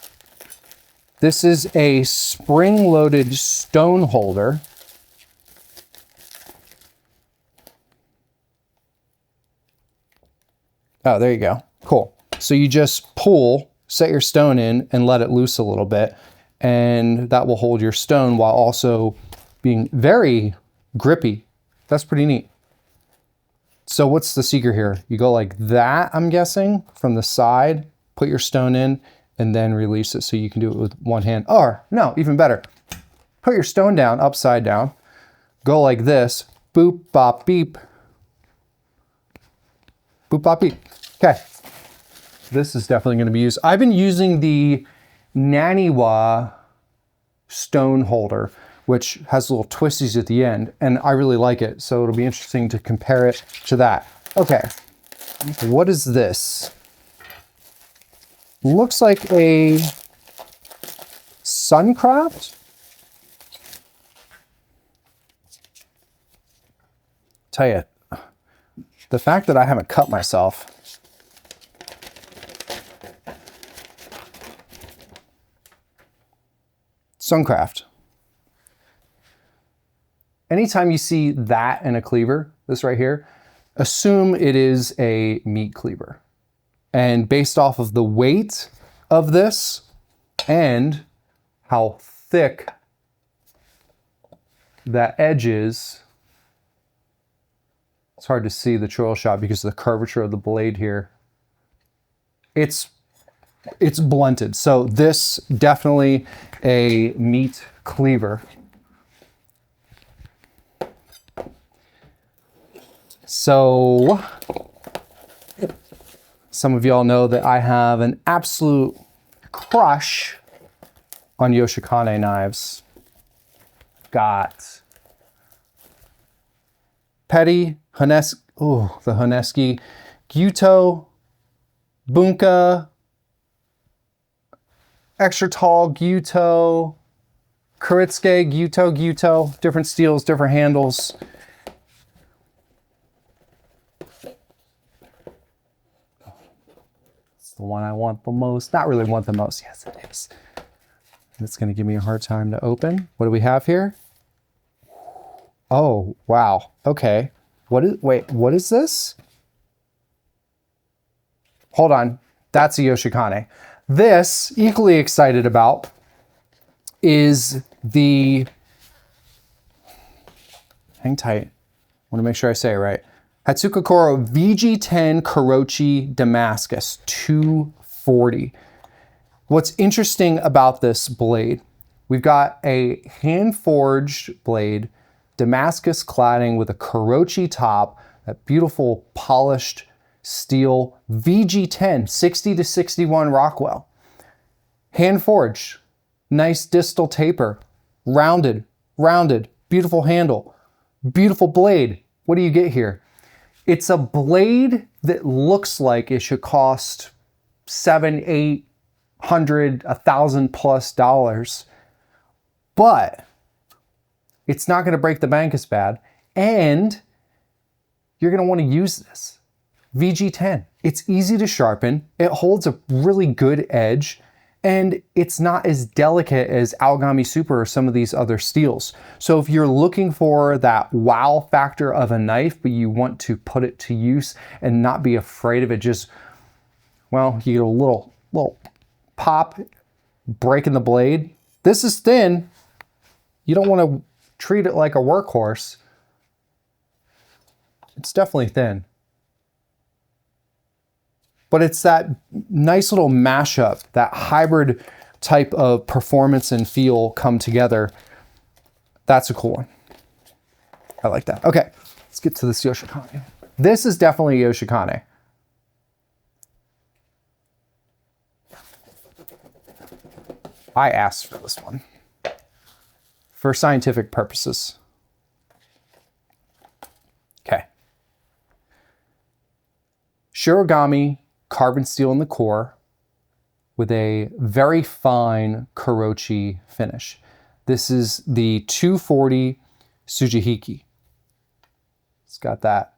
This is a spring-loaded stone holder. Oh, there you go. Cool. So you just pull, set your stone in, and let it loose a little bit, and that will hold your stone while also being very grippy. That's pretty neat. So what's the secret here? You go like that, I'm guessing, from the side, put your stone in, and then release it so you can do it with one hand. Or, no, even better. Put your stone down, upside down, go like this, boop, bop, beep. Boop, bop, beep. Okay. This is definitely going to be used. I've been using the Naniwa stone holder, which has little twisties at the end, and I really like it. So it'll be interesting to compare it to that. Okay, what is this? Looks like a Suncraft? Tell you, the fact that I haven't cut myself. Suncraft. Anytime you see that in a cleaver, this right here, assume it is a meat cleaver. And based off of the weight of this and how thick that edge is, it's hard to see the trail shot because of the curvature of the blade here. It's blunted. So this definitely a meat cleaver. So some of y'all know that I have an absolute crush on Yoshikane knives. Got Petty, the Honeski, Gyuto, Bunka, extra tall Gyuto, Kiritsuke, Gyuto, different steels, different handles. The one I want the most. Not really want the most. Yes, it is. It's going to give me a hard time to open. What do we have here? Oh, wow. Okay. Wait, what is this? Hold on. That's a Yoshikane. This, equally excited about, is the, hang tight. I want to make sure I say it right. Hatsukokoro VG10 Karochi Damascus 240. What's interesting about this blade, we've got a hand-forged blade, Damascus cladding with a Karochi top, that beautiful polished steel VG10 60 to 61 Rockwell. Hand-forged, nice distal taper, rounded, beautiful handle, beautiful blade. What do you get here? It's a blade that looks like it should cost $700, $800, $1,000+ but it's not going to break the bank as bad, and you're going to want to use this. VG10. It's easy to sharpen, it holds a really good edge, and it's not as delicate as Aogami Super or some of these other steels. So if you're looking for that wow factor of a knife, but you want to put it to use and not be afraid of it just, well, you get a little pop, breaking the blade. This is thin. You don't want to treat it like a workhorse. It's definitely thin. But it's that nice little mashup, that hybrid type of performance and feel come together. That's a cool one. I like that. Okay, let's get to this Yoshikane. This is definitely a Yoshikane. I asked for this one for scientific purposes. Okay. Shirogami carbon steel in the core with a very fine Kurochi finish. This is the 240 Sujihiki. It's got that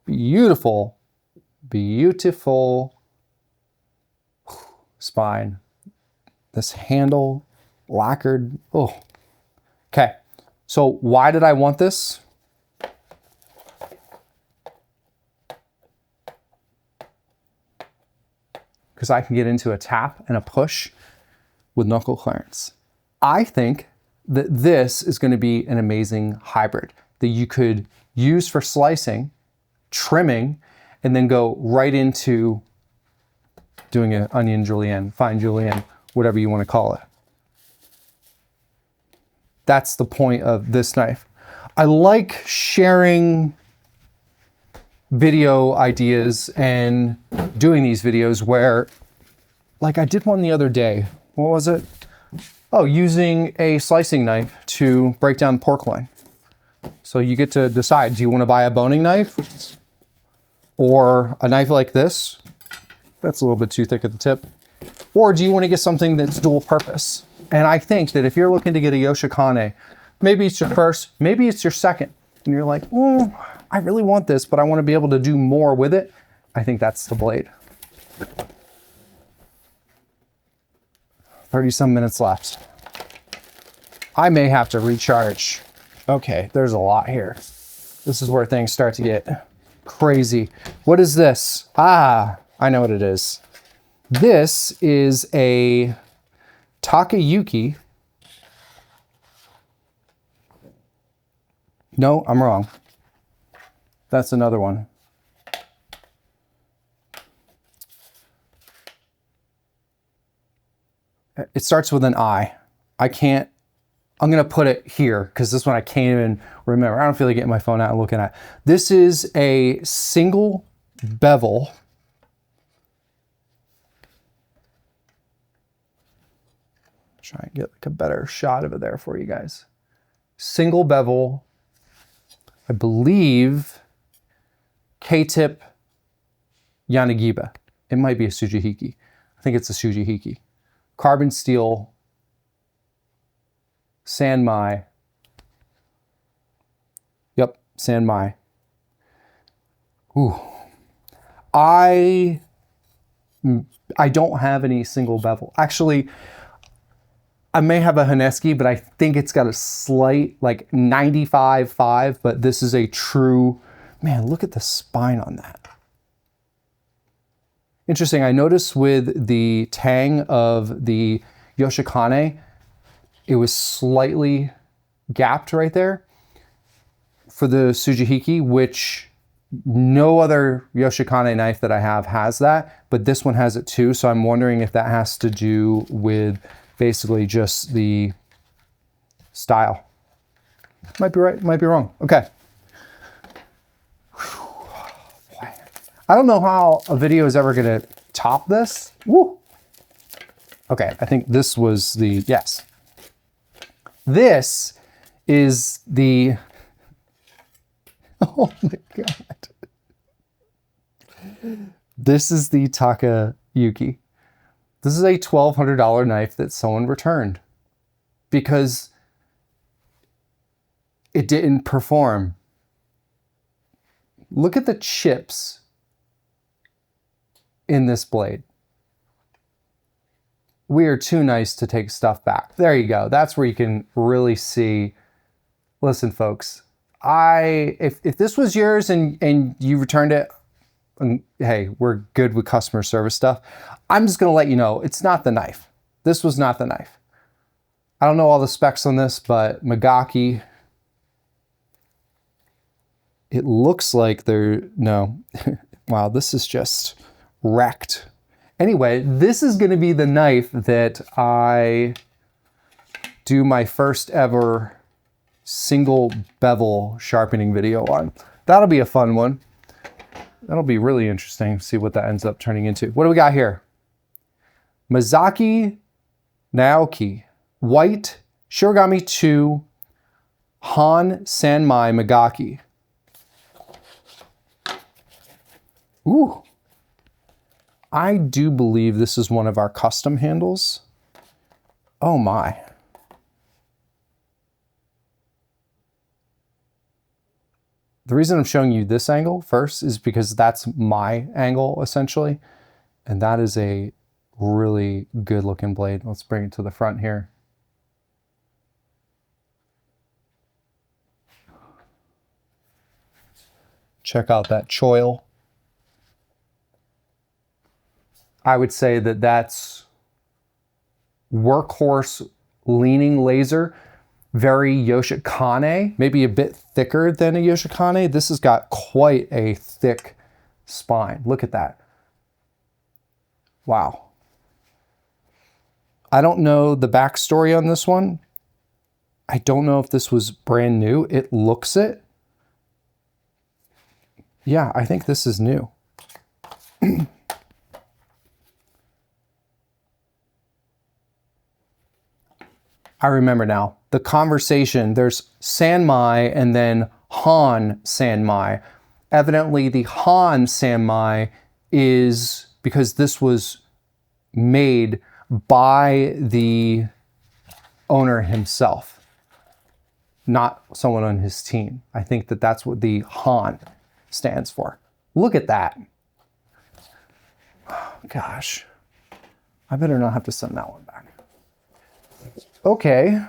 beautiful, beautiful spine. This handle lacquered. Oh, okay. So why did I want this? Because I can get into a tap and a push with knuckle clearance. I think that this is going to be an amazing hybrid that you could use for slicing, trimming, and then go right into doing an onion julienne, fine julienne, whatever you want to call it. That's the point of this knife. I like sharing video ideas and doing these videos where, like I did one the other day. What was it? Oh, using a slicing knife to break down pork loin. So you get to decide, do you want to buy a boning knife or a knife like this? That's a little bit too thick at the tip. Or do you want to get something that's dual purpose? And I think that if you're looking to get a Yoshikane, maybe it's your first, maybe it's your second, and you're like, oh, I really want this, but I want to be able to do more with it. I think that's the blade. 30-some minutes left. I may have to recharge. Okay, there's a lot here. This is where things start to get crazy. What is this? Ah, I know what it is. This is a Takayuki. No, I'm wrong. That's another one. It starts with an I. I'm going to put it here because this one I can't even remember. I don't feel like getting my phone out and looking at. This is a single bevel. Try and get like a better shot of it there for you guys. Single bevel, I believe, K-tip Yanagiba. It might be a Sujihiki. I think it's a Sujihiki. Carbon steel, Sanmai. Yep, Sanmai. Ooh. I don't have any single bevel. Actually, I may have a Haneski, but I think it's got a slight, like 95.5, but this is a true, man, look at the spine on that. Interesting, I noticed with the tang of the Yoshikane, it was slightly gapped right there for the Sujihiki, which no other Yoshikane knife that I have has that, but this one has it too, so I'm wondering if that has to do with basically just the style. Might be right, might be wrong. Okay. I don't know how a video is ever gonna top this. Woo. Okay, I think this was the, yes. This is the, oh my God. This is the Takayuki. This is a $1,200 knife that someone returned because it didn't perform. Look at the chips in this blade. We are too nice to take stuff back. There you go. That's where you can really see. Listen, folks, if this was yours and you returned it, and hey, we're good with customer service stuff. I'm just going to let you know, it's not the knife. This was not the knife. I don't know all the specs on this, but Megaki, it looks like no. Wow, this is just wrecked. Anyway, this is going to be the knife that I do my first ever single bevel sharpening video on. That'll be a fun one. That'll be really interesting to see what that ends up turning into. What do we got here? Mizaki Naoki, white, Shirogami 2, Han Sanmai Megaki. Ooh. I do believe this is one of our custom handles. Oh my. The reason I'm showing you this angle first is because that's my angle essentially. And that is a really good looking blade. Let's bring it to the front here. Check out that choil. I would say that that's workhorse leaning laser. Very Yoshikane, maybe a bit thicker than a Yoshikane. This has got quite a thick spine. Look at that. Wow. I don't know the backstory on this one. I don't know if this was brand new. It looks it. Yeah, I think this is new. I remember now. The conversation, there's Sanmai and then Han Sanmai. Evidently the Han Sanmai is because this was made by the owner himself, not someone on his team. I think that that's what the Han stands for. Look at that. Oh, gosh, I better not have to send that one back. Okay.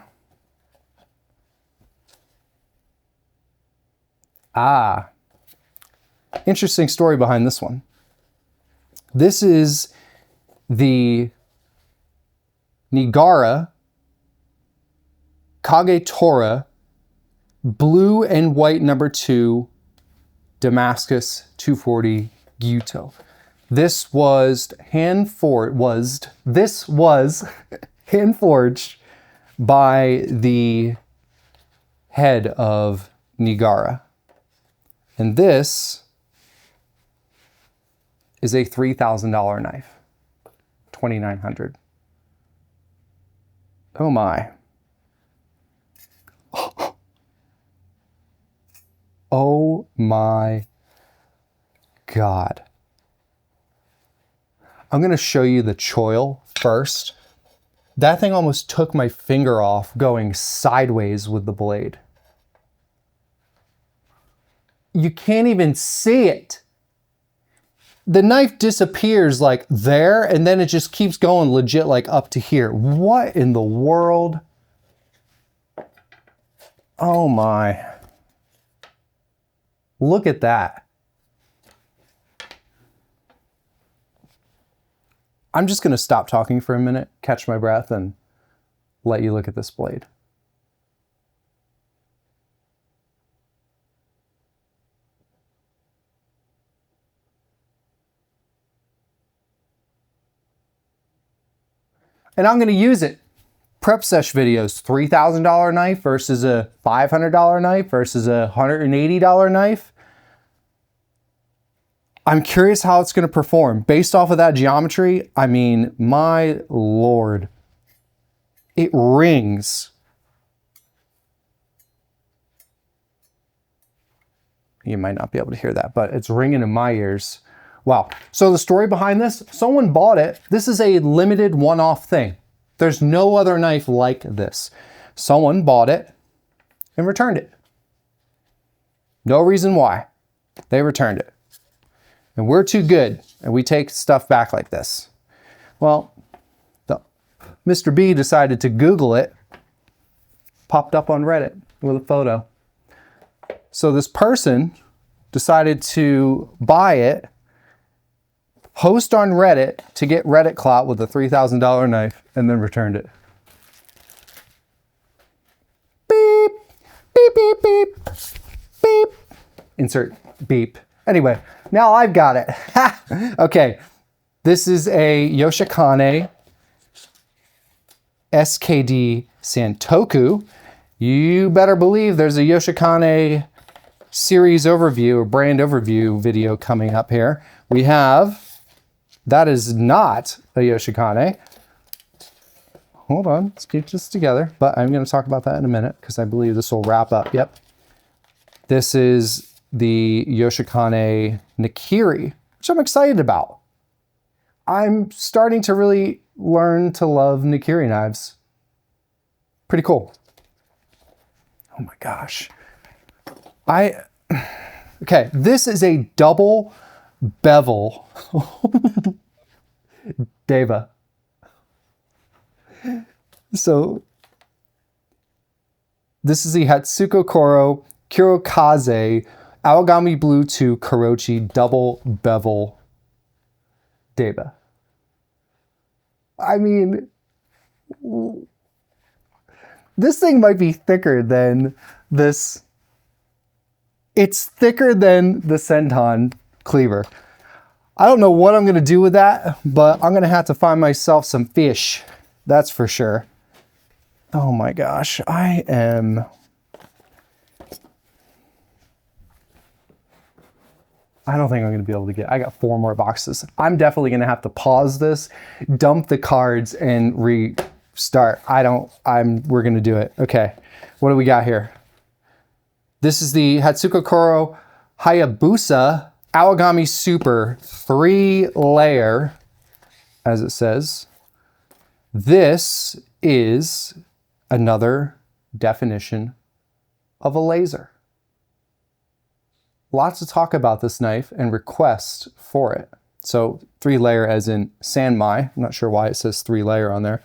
Ah, interesting story behind this one. This is the Nigara Kagetora blue and white #2 Damascus 240 Gyuto. This was hand forged by the head of Nigara. And this is a $3,000 knife, $2,900. Oh my. Oh my God. I'm going to show you the choil first. That thing almost took my finger off going sideways with the blade. You can't even see it. The knife disappears like there, and then it just keeps going legit like up to here. What in the world? Oh my. Look at that. I'm just gonna stop talking for a minute, catch my breath, and let you look at this blade. And I'm going to use it. Prep sesh videos, $3,000 knife versus a $500 knife versus a $180 knife. I'm curious how it's going to perform. Based off of that geometry, I mean, my Lord, it rings. You might not be able to hear that, but it's ringing in my ears Wow. So the story behind this, someone bought it. This is a limited one-off thing. There's no other knife like this. Someone bought it and returned it. No reason why. They returned it. And we're too good, and we take stuff back like this. Well, Mr. B decided to Google it, popped up on Reddit with a photo. So this person decided to buy it, post on Reddit to get Reddit clout with a $3,000 knife, and then returned it. Beep, beep, beep, beep, beep. Insert beep. Anyway, now I've got it. Okay, this is a Yoshikane SKD Santoku. You better believe there's a Yoshikane series overview or brand overview video coming up here. We have, that is not a Yoshikane. Hold on, let's keep this together. But I'm going to talk about that in a minute because I believe this will wrap up. Yep. This is the Yoshikane Nikiri, which I'm excited about. I'm starting to really learn to love Nikiri knives. Pretty cool. Oh my gosh. Okay, this is a double bevel Deba. So this is the Hatsukokoro Kurokaze Aogami Blue 2 Karochi double bevel Deba. I mean, this thing might be thicker than this. It's thicker than the Sentan cleaver. I don't know what I'm going to do with that, but I'm going to have to find myself some fish. That's for sure. Oh my gosh, I don't think I'm going to be able to get, I got 4 more boxes. I'm definitely going to have to pause this, dump the cards, and restart. We're going to do it. Okay, what do we got here? This is the Hatsukokoro Hayabusa Aogami Super 3-layer, as it says. This is another definition of a laser. Lots to talk about this knife and requests for it. So 3-layer as in Sanmai. I'm not sure why it says 3-layer on there.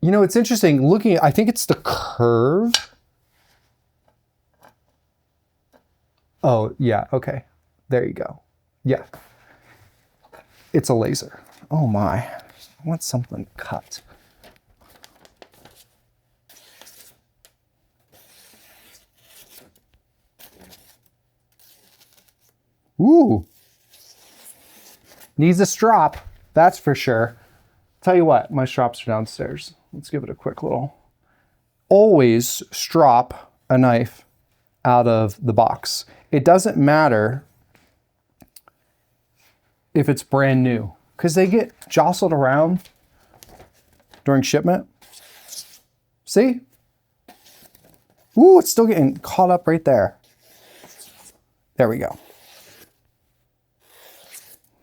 You know, it's interesting looking at, I think it's the curve. Oh, yeah, okay. There you go. Yeah. It's a laser. Oh my, I want something cut. Ooh. Needs a strop, that's for sure. Tell you what, my strops are downstairs. Let's give it a quick little. Always strop a knife out of the box. It doesn't matter if it's brand new, because they get jostled around during shipment. See? Ooh, it's still getting caught up right there. There we go.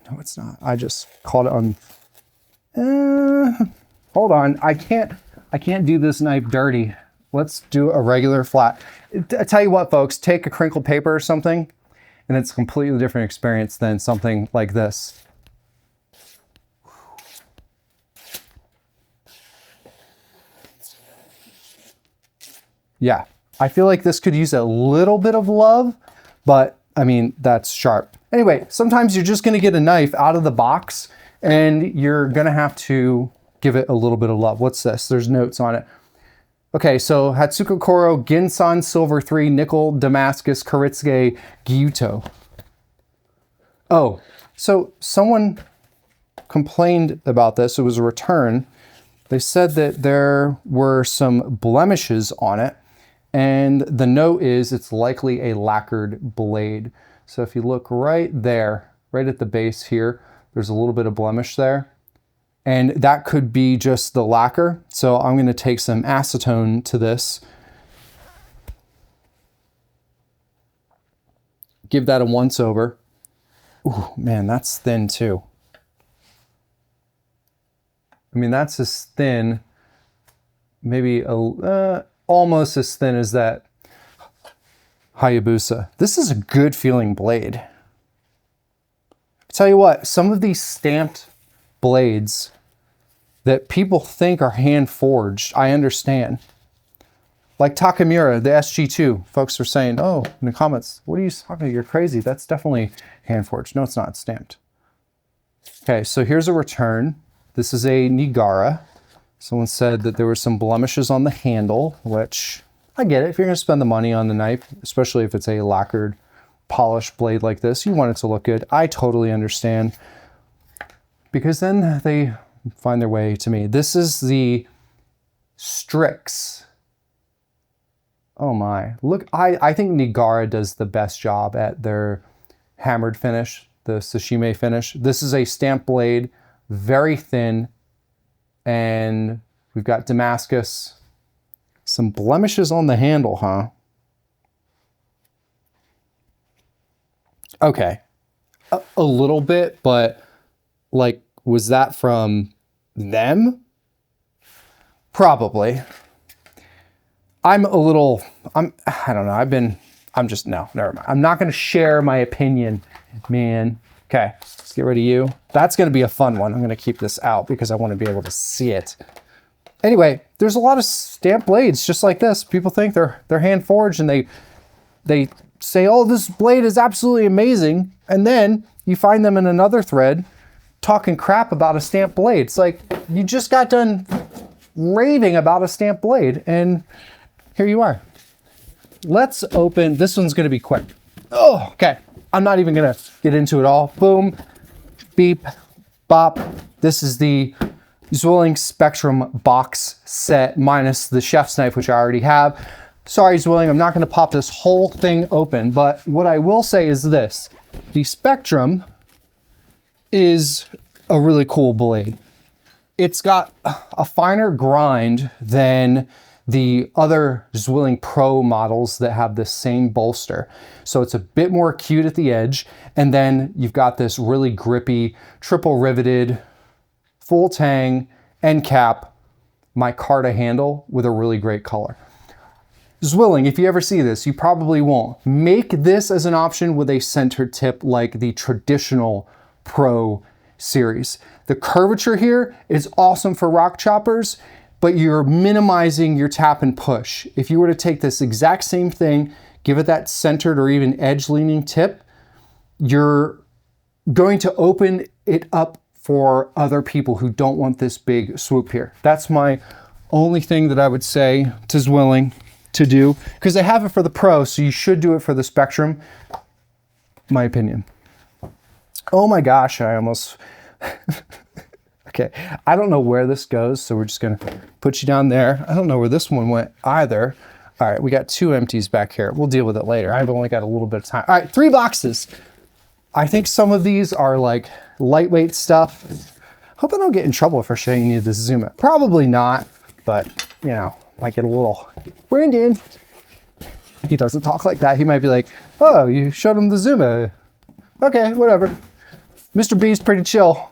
No, it's not. I just caught it on. Hold on. I can't do this knife dirty. Let's do a regular flat. I tell you what, folks, take a crinkled paper or something, and it's a completely different experience than something like this. Yeah, I feel like this could use a little bit of love, but I mean, that's sharp. Anyway, sometimes you're just gonna get a knife out of the box and you're gonna have to give it a little bit of love. What's this? There's notes on it. Okay, so Hatsukokoro Ginsou Silver 3 Nickel Damascus Kiritsuke Gyuto. Oh, so someone complained about this. It was a return. They said that there were some blemishes on it, and the note is it's likely a lacquered blade. So if you look right there, right at the base here, there's a little bit of blemish there. And that could be just the lacquer. So I'm going to take some acetone to this. Give that a once over. Ooh, man, that's thin too. I mean, that's as thin, maybe almost as thin as that Hayabusa. This is a good feeling blade. I tell you what, some of these stamped blades that people think are hand forged, I understand. Like Takamura, the SG2, folks are saying, oh, in the comments, what are you talking about? You're crazy. That's definitely hand forged. No, it's not. It's stamped. Okay, so here's a return. This is a Nigara. Someone said that there were some blemishes on the handle, which I get it. If you're going to spend the money on the knife, especially if it's a lacquered, polished blade like this, you want it to look good. I totally understand. Because then they find their way to me. This is the STRIX. Oh my, look, I think Nigara does the best job at their hammered finish, the sashimi finish. This is a stamp blade, very thin, and we've got Damascus. Some blemishes on the handle, huh? Okay, a little bit, but like, was that from them? Probably. I don't know. No, never mind. I'm not going to share my opinion, man. Okay, let's get rid of you. That's going to be a fun one. I'm going to keep this out because I want to be able to see it. Anyway, there's a lot of stamp blades just like this. People think they're hand forged and they say, oh, this blade is absolutely amazing. And then you find them in another thread talking crap about a stamp blade. It's like, you just got done raving about a stamp blade and here you are. Let's open, this one's gonna be quick. Oh, okay. I'm not even gonna get into it all. Boom, beep, bop. This is the Zwilling Spectrum box set minus the chef's knife, which I already have. Sorry, Zwilling, I'm not gonna pop this whole thing open, but what I will say is this. The Spectrum is a really cool blade. It's got a finer grind than the other Zwilling Pro models that have the same bolster. So it's a bit more acute at the edge. And then you've got this really grippy, triple riveted, full tang, end cap, micarta handle with a really great color. Zwilling, if you ever see this, you probably won't. Make this as an option with a center tip like the traditional Pro series. The curvature here is awesome for rock choppers, but you're minimizing your tap and push. If you were to take this exact same thing, give it that centered or even edge leaning tip, you're going to open it up for other people who don't want this big swoop here. That's my only thing that I would say to Zwilling to do, because they have it for the Pro, so you should do it for the Spectrum, my opinion. Oh my gosh, I almost... Okay, I don't know where this goes, so we're just gonna put you down there. I don't know where this one went either. All right, we got 2 empties back here. We'll deal with it later. I've only got a little bit of time. All right, 3 boxes. I think some of these are like lightweight stuff. Hope I don't get in trouble for showing you the Zuma. Probably not, but you know, might get a little, Brandon. He doesn't talk like that. He might be like, oh, you showed him the Zuma. Okay, whatever. Mr. B's pretty chill.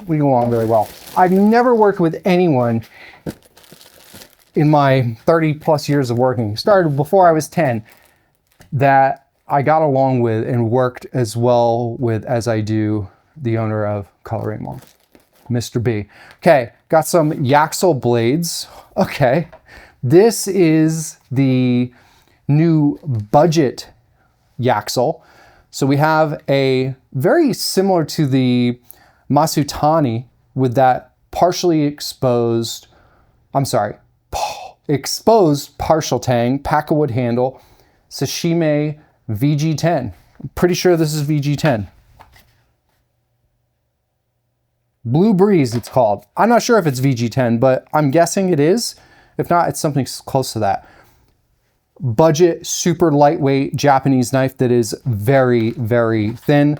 We go along very well. I've never worked with anyone in my 30 plus years of working, started before I was 10, that I got along with and worked as well with as I do the owner of Coloring Mall, Mr. B. Okay, got some Yaxell blades. Okay, this is the new budget Yaxell. So we have a very similar to the Masutani with that exposed partial tang, pack-a-wood handle, sashimi VG10. I'm pretty sure this is VG10. Blue Breeze, it's called. I'm not sure if it's VG10, but I'm guessing it is. If not, it's something close to that. Budget, super lightweight Japanese knife that is very, very thin.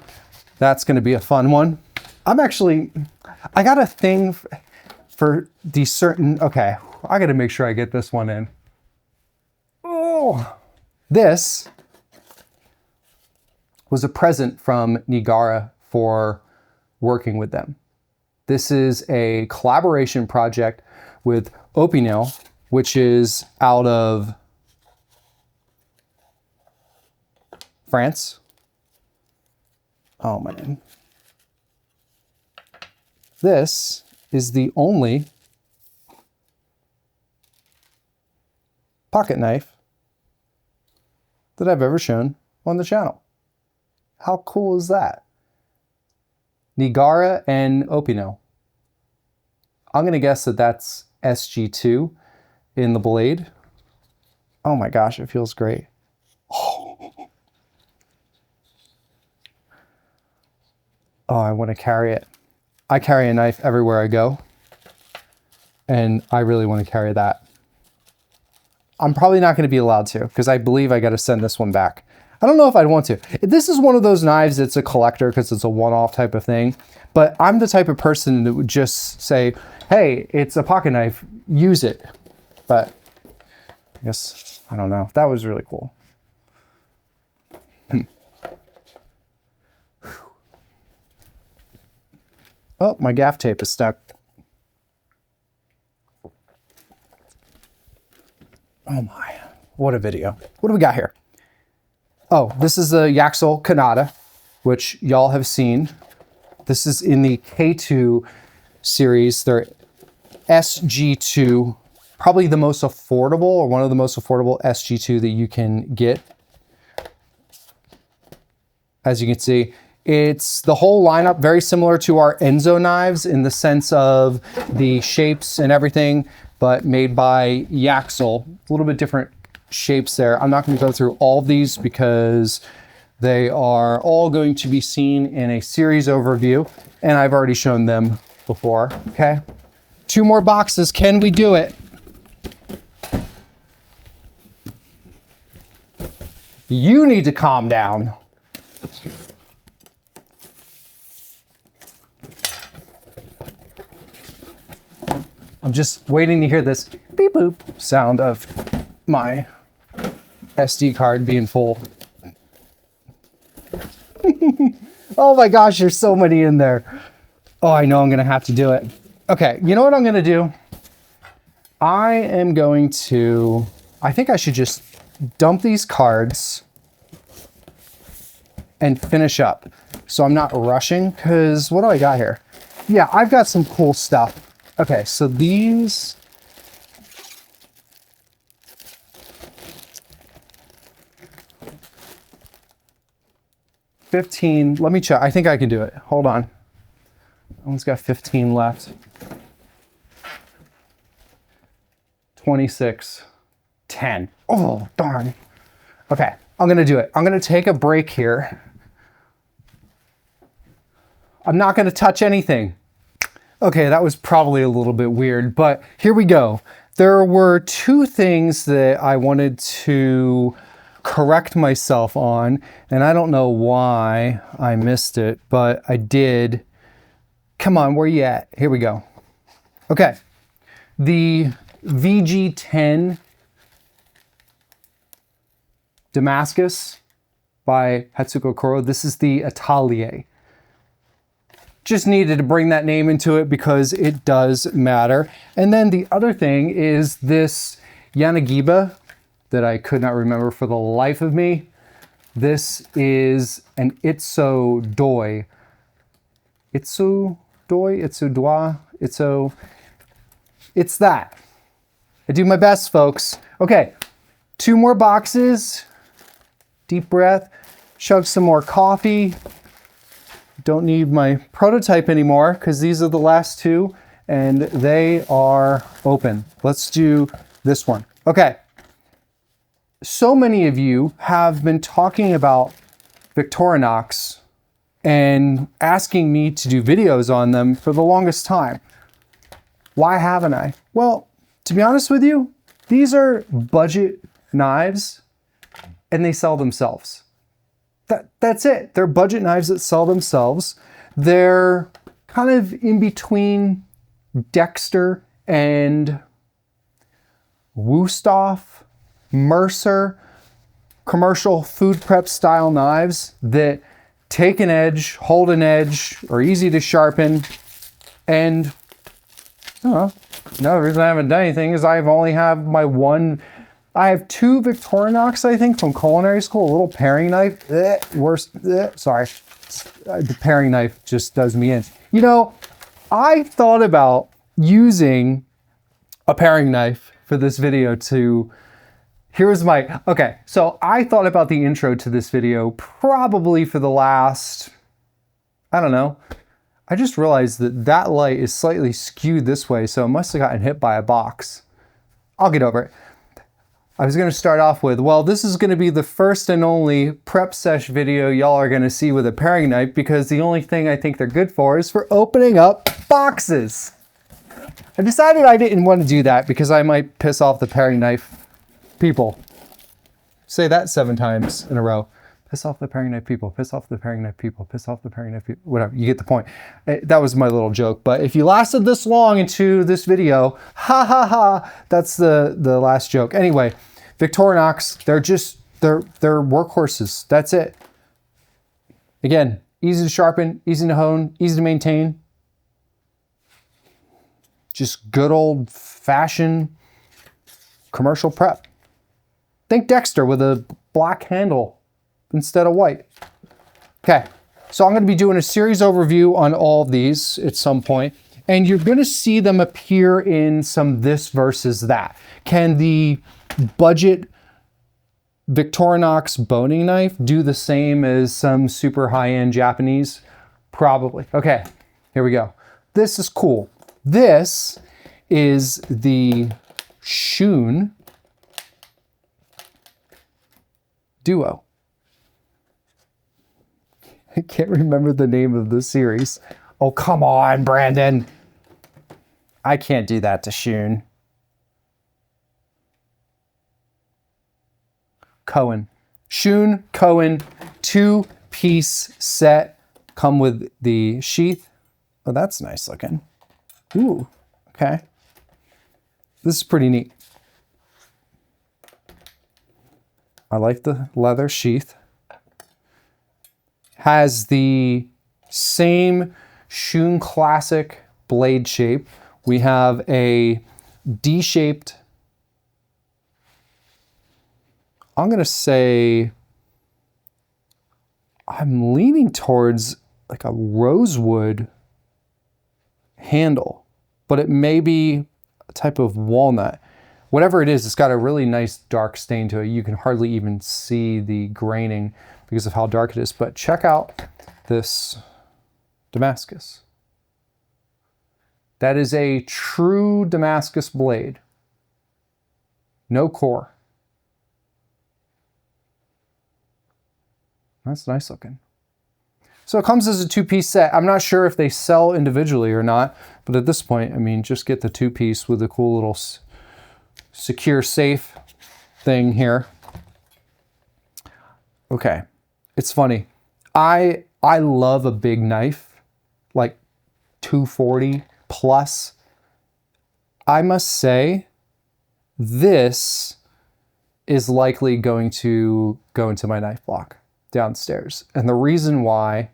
That's going to be a fun one. I got a thing for these certain, okay, I got to make sure I get this one in. Oh, this was a present from Nigara for working with them. This is a collaboration project with Opinel, which is out of France. Oh man. This is the only pocket knife that I've ever shown on the channel. How cool is that? Nigara and Opinel. I'm going to guess that that's SG2 in the blade. Oh my gosh, it feels great. Oh, I want to carry it. I carry a knife everywhere I go, and I really want to carry that. I'm probably not going to be allowed to, because I believe I got to send this one back. I don't know if I'd want to. This is one of those knives that's a collector because it's a one-off type of thing. But I'm the type of person that would just say, hey, it's a pocket knife, use it. But I guess, I don't know. That was really cool. Oh, my gaff tape is stuck. Oh my, what a video. What do we got here? Oh, this is the Yaxell Kanata, which y'all have seen. This is in the Ketu series. They're SG2, probably the most affordable or one of the most affordable SG2 that you can get. As you can see, it's the whole lineup very similar to our Enzo knives in the sense of the shapes and everything, but made by Yaxell. A little bit different shapes there. I'm not going to go through all of these because they are all going to be seen in a series overview, and I've already shown them before. Okay, 2 more boxes. Can we do it? You need to calm down. I'm just waiting to hear this beep boop sound of my SD card being full. Oh my gosh, there's so many in there. Oh, I know I'm gonna have to do it. Okay, you know what I'm gonna do? I think I should just dump these cards and finish up. So I'm not rushing, because what do I got here? Yeah, I've got some cool stuff. Okay, so these... $15, let me check. I think I can do it. Hold on. One's got 15 left. 26, 10. Oh, darn. Okay, I'm gonna do it. I'm gonna take a break here. I'm not gonna touch anything. Okay, that was probably a little bit weird, but here we go. There were 2 things that I wanted to correct myself on, and I don't know why I missed it, but I did. Come on, where you at? Here we go. Okay, the VG10 Damascus by Hatsukokoro. This is the Atelier. Just needed to bring that name into it because it does matter. And then the other thing is this Yanagiba that I could not remember for the life of me. This is an Itso Doi. Itso Doi? Itso Doi? Itso... It's that. I do my best, folks. Okay, 2 more boxes. Deep breath. Chug some more coffee. Don't need my prototype anymore because these are the last 2 and they are open. Let's do this one. Okay. So many of you have been talking about Victorinox and asking me to do videos on them for the longest time. Why haven't I? Well, to be honest with you, these are budget knives and they sell themselves. That's it. They're budget knives that sell themselves. They're kind of in between Dexter and Wusthof, Mercer. commercial food prep style knives that take an edge, hold an edge, are easy to sharpen. And I don't know, the reason I haven't done anything is I have two Victorinox, I think, from culinary school, a little paring knife. Sorry. The paring knife just does me in. You know, I thought about using a paring knife for this video to, okay, so I thought about the intro to this video probably for the last, I don't know. I just realized that light is slightly skewed this way, so it must have gotten hit by a box. I'll get over it. I was going to start off with, well, this is going to be the first and only prep sesh video y'all are going to see with a paring knife, because the only thing I think they're good for is for opening up boxes. I decided I didn't want to do that because I might piss off the paring knife people. Say that 7 times in a row. Piss off the paring knife people, piss off the paring knife people, piss off the paring knife people, whatever, you get the point. That was my little joke, but if you lasted this long into this video, ha ha ha, that's the last joke. Anyway, Victorinox, they're workhorses, that's it. Again, easy to sharpen, easy to hone, easy to maintain. Just good old fashioned commercial prep. Think Dexter with a black handle instead of white. Okay, so I'm going to be doing a series overview on all of these at some point, and you're going to see them appear in some this versus that. Can the budget Victorinox boning knife do the same as some super high-end Japanese? Probably. Okay, here we go. This is cool. This is the Shun Duo. I can't remember the name of the series. Oh, come on, Brandon. I can't do that to Shun. Kohen. Shun, Kohen, 2-piece set. Come with the sheath. Oh, that's nice looking. Ooh, okay. This is pretty neat. I like the leather sheath. Has the same Shun classic blade shape. We have a D-shaped, I'm gonna say, I'm leaning towards like a rosewood handle, but it may be a type of walnut. Whatever it is, it's got a really nice dark stain to it. You can hardly even see the graining because of how dark it is, but check out this Damascus. That is a true Damascus blade. No core. That's nice looking. So it comes as a 2-piece set. I'm not sure if they sell individually or not, but at this point, I mean, just get the 2-piece with a cool little secure safe thing here. Okay, it's funny. I love a big knife, like 240 plus. I must say, this is likely going to go into my knife block downstairs. And the reason why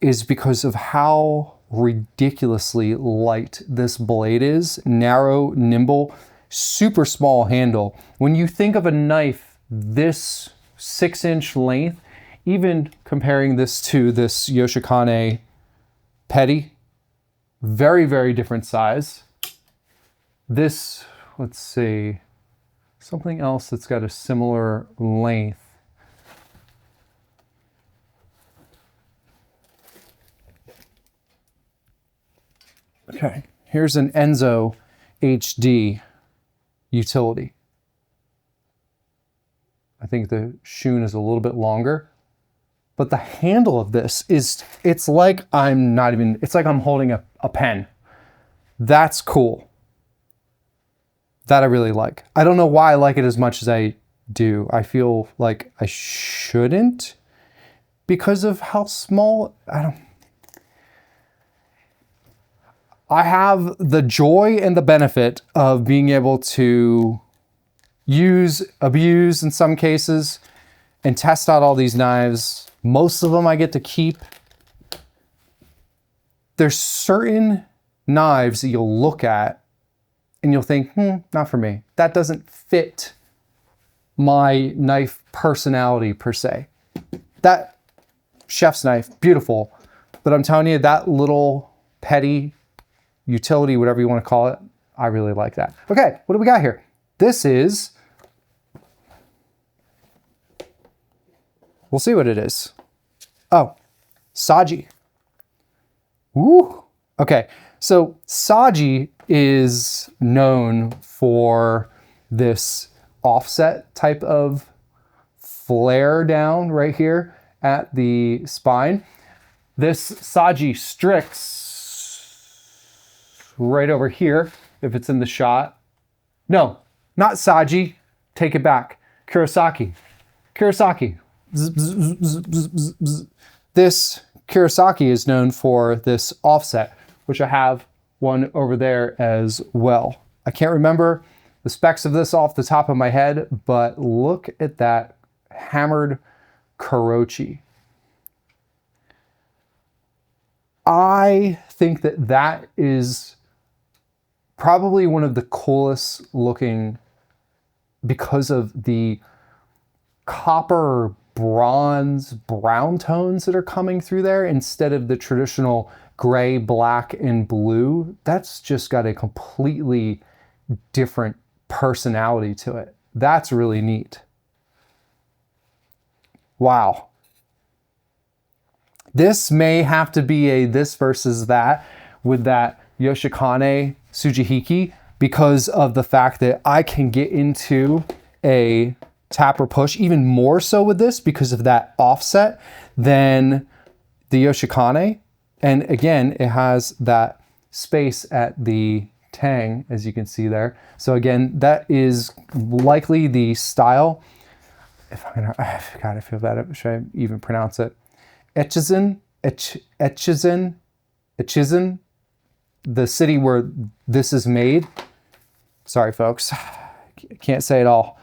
is because of how ridiculously light this blade is. Narrow, nimble, super small handle. When you think of a knife this 6-inch length, even comparing this to this Yoshikane Petty, very, very different size. This, let's see, something else that's got a similar length. Okay, here's an Enzo HD utility. I think the Shun is a little bit longer, but the handle of this is, it's like I'm holding a pen. That's cool. That I really like. I don't know why I like it as much as I do. I feel like I shouldn't because of how small, I have the joy and the benefit of being able to use, abuse in some cases, and test out all these knives. Most of them I get to keep. There's certain knives that you'll look at and you'll think, not for me. That doesn't fit my knife personality per se. That chef's knife, beautiful. But I'm telling you, that little petty utility, whatever you want to call it, I really like that. Okay, what do we got here? This is, we'll see what it is. Oh, Saji. Woo. Okay, so Saji is known for this offset type of flare down right here at the spine. This Saji STRIX right over here, if it's in the shot. No, not Saji. Take it back. Kurosaki. Kurosaki. This Kurosaki is known for this offset, which I have one over there as well. I can't remember the specs of this off the top of my head, but look at that hammered Kurochi. I think that that is probably one of the coolest looking, because of the copper, bronze, brown tones that are coming through there instead of the traditional gray, black, and blue. That's just got a completely different personality to it. That's really neat. Wow. This may have to be a this versus that with that Yoshikane Sujihiki, because of the fact that I can get into a tap or push even more so with this because of that offset than the Yoshikane. And again, it has that space at the tang, as you can see there. So again, that is likely the style. If I'm gonna, God, I feel bad. Should I even pronounce it? Echizen, the city where this is made. Sorry, folks. I can't say it all.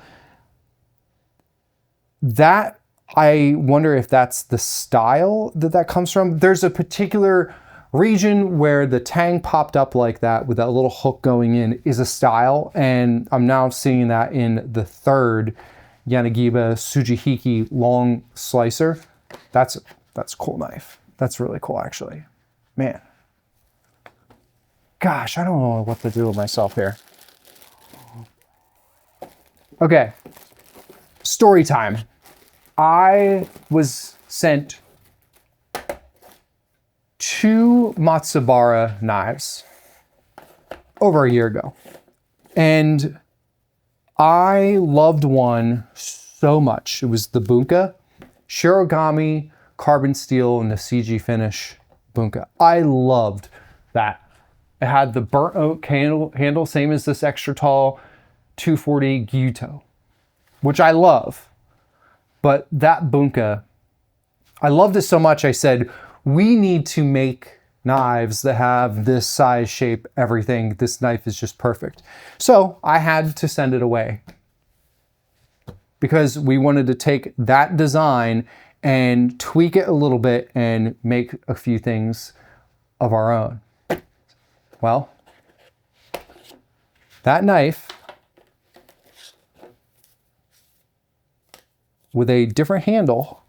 That, I wonder if that's the style that comes from. There's a particular region where the tang popped up like that with that little hook going in is a style. And I'm now seeing that in the third Yanagiba Sujihiki long slicer. That's a cool knife. That's really cool, actually. Man. Gosh, I don't know what to do with myself here. Okay. Story time. I was sent 2 Matsubara knives over a year ago. And I loved one so much. It was the Bunka, Shirogami, carbon steel, and the CG finish Bunka. I loved that. It had the burnt oak handle, same as this extra tall 240 Gyuto, which I love. But that Bunka, I loved it so much I said, we need to make knives that have this size, shape, everything. This knife is just perfect. So I had to send it away because we wanted to take that design and tweak it a little bit and make a few things of our own. Well, that knife with a different handle,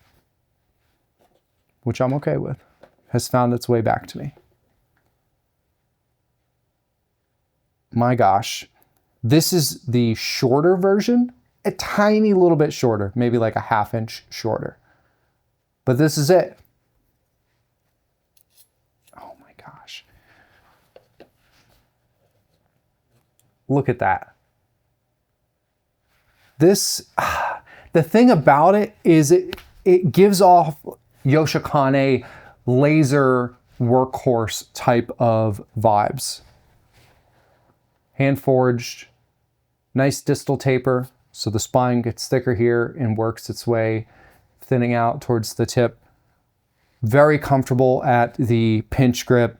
which I'm okay with, has found its way back to me. My gosh, this is the shorter version, a tiny little bit shorter, maybe like a 1/2 inch shorter. But this is it. Oh my gosh. Look at that. This, the thing about it is it gives off Yoshikane laser workhorse type of vibes. Hand forged, nice distal taper, so the spine gets thicker here and works its way thinning out towards the tip. Very comfortable at the pinch grip.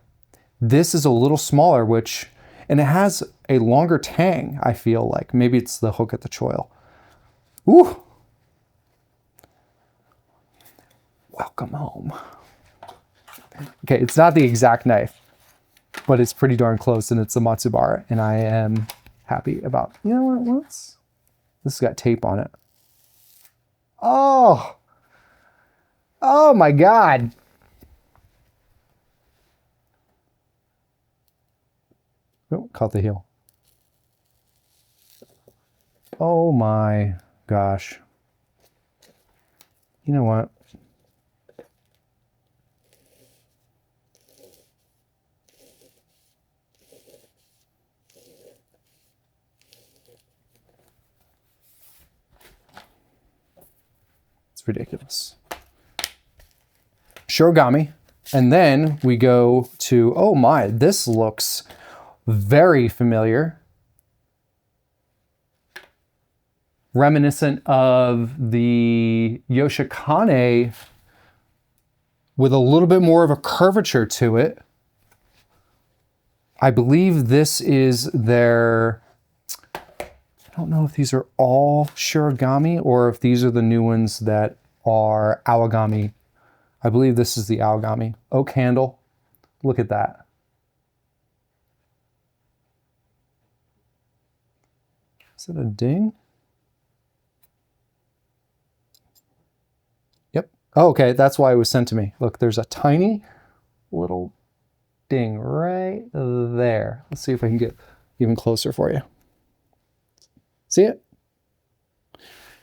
This is a little smaller, which And it has a longer tang, I feel like. Maybe it's the hook at the choil. Ooh. Welcome home. Okay, it's not the exact knife, but it's pretty darn close, and it's the Matsubara, and I am happy about, you know what, this has got tape on it. Oh my God. Oh, caught the heel. Oh my gosh. You know what? It's ridiculous. Shirogami. And then we go to, oh my, this looks very familiar. Reminiscent of the Yoshikane with a little bit more of a curvature to it. I believe this is their, I don't know if these are all Shirogami or if these are the new ones that are Aogami. I believe this is the Aogami. Oak handle. Look at that. Is it a ding? Yep. Oh, okay, that's why it was sent to me. Look, there's a tiny little ding right there. Let's see if I can get even closer for you. See it?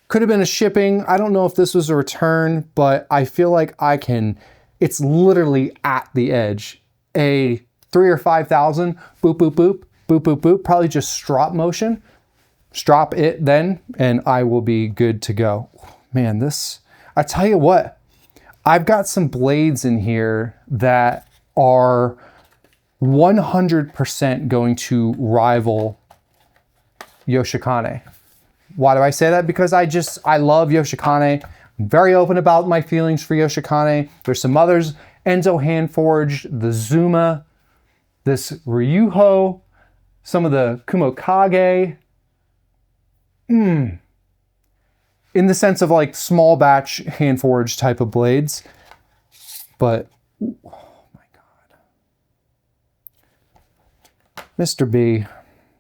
Could have been a shipping. I don't know if this was a return, but I feel like I can, it's literally at the edge. A 3 or 5,000, boop, boop, boop, boop, boop, boop, probably just strop motion. Strop it then, and I will be good to go. Man, this, I tell you what, I've got some blades in here that are 100% going to rival Yoshikane. Why do I say that? Because I love Yoshikane. I'm very open about my feelings for Yoshikane. There's some others. Enzo hand forged, the Zuma, this Ryuho, some of the Kumokage. In the sense of like small batch hand forged type of blades. But, oh my God. Mr. B,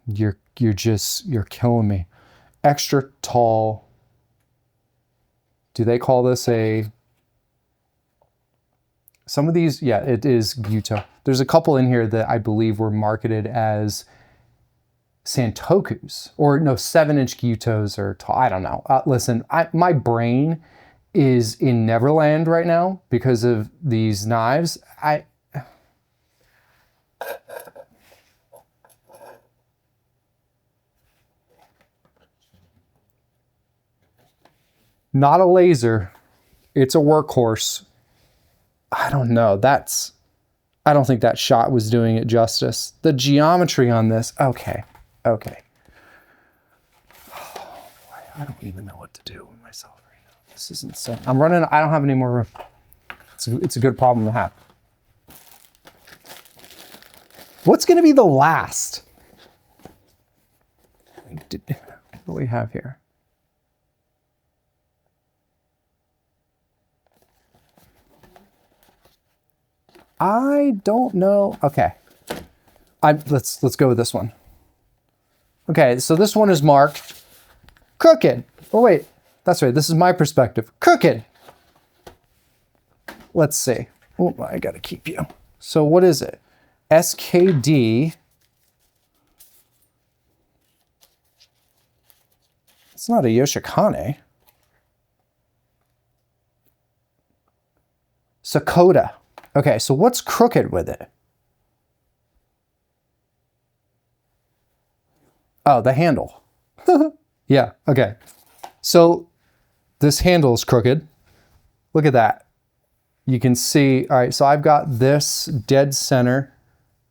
you're killing me. Extra tall. Do they call this a... Some of these, yeah, it is Gyuto. There's a couple in here that I believe were marketed as Santokus, or no, 7-inch Gyutos or tall. I don't know. Listen, my brain is in Neverland right now because of these knives. Not a laser. It's a workhorse. I don't know. I don't think that shot was doing it justice. The geometry on this. Okay. Okay. Oh, boy, I don't even know what to do with myself right now. This is insane. I'm running. I don't have any more room. It's a good problem to have. What's going to be the last? What do we have here? I don't know. Okay. Let's go with this one. Okay, so this one is marked crooked. Oh wait, that's right. This is my perspective. Crooked. Let's see. Oh, I gotta keep you. So what is it? SKD. It's not a Yoshikane. Sakota. Okay, so what's crooked with it? Oh, the handle. Yeah, okay. So this handle is crooked. Look at that. You can see, all right, so I've got this dead center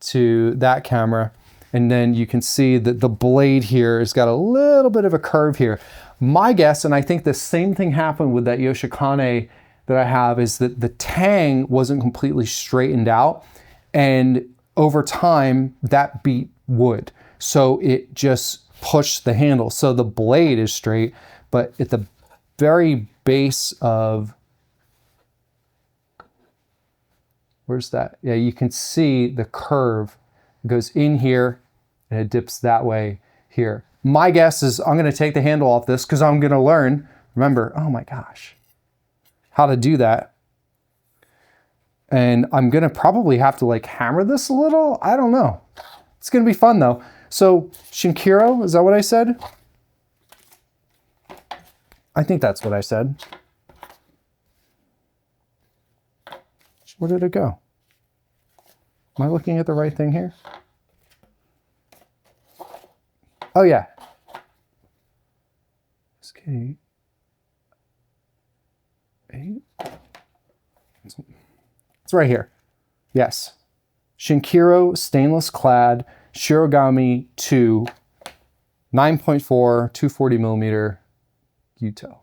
to that camera, and then you can see that the blade here has got a little bit of a curve here. My guess, and I think the same thing happened with that Yoshikane that I have, is that the tang wasn't completely straightened out, and over time that beat wood. So it just pushed the handle. So the blade is straight, but at the very base of, where's that? Yeah, you can see the curve. It goes in here and it dips that way here. My guess is I'm going to take the handle off this because I'm going to learn, remember, oh my gosh, how to do that. And I'm going to probably have to like hammer this a little. I don't know. It's going to be fun though. So Shinkiro, is that what I said? I think that's what I said. Where did it go? Am I looking at the right thing here? Oh yeah. Okay. 8. It's right here. Yes. Shinkiro stainless clad Shirogami 2 9.4 240 millimeter Yuto.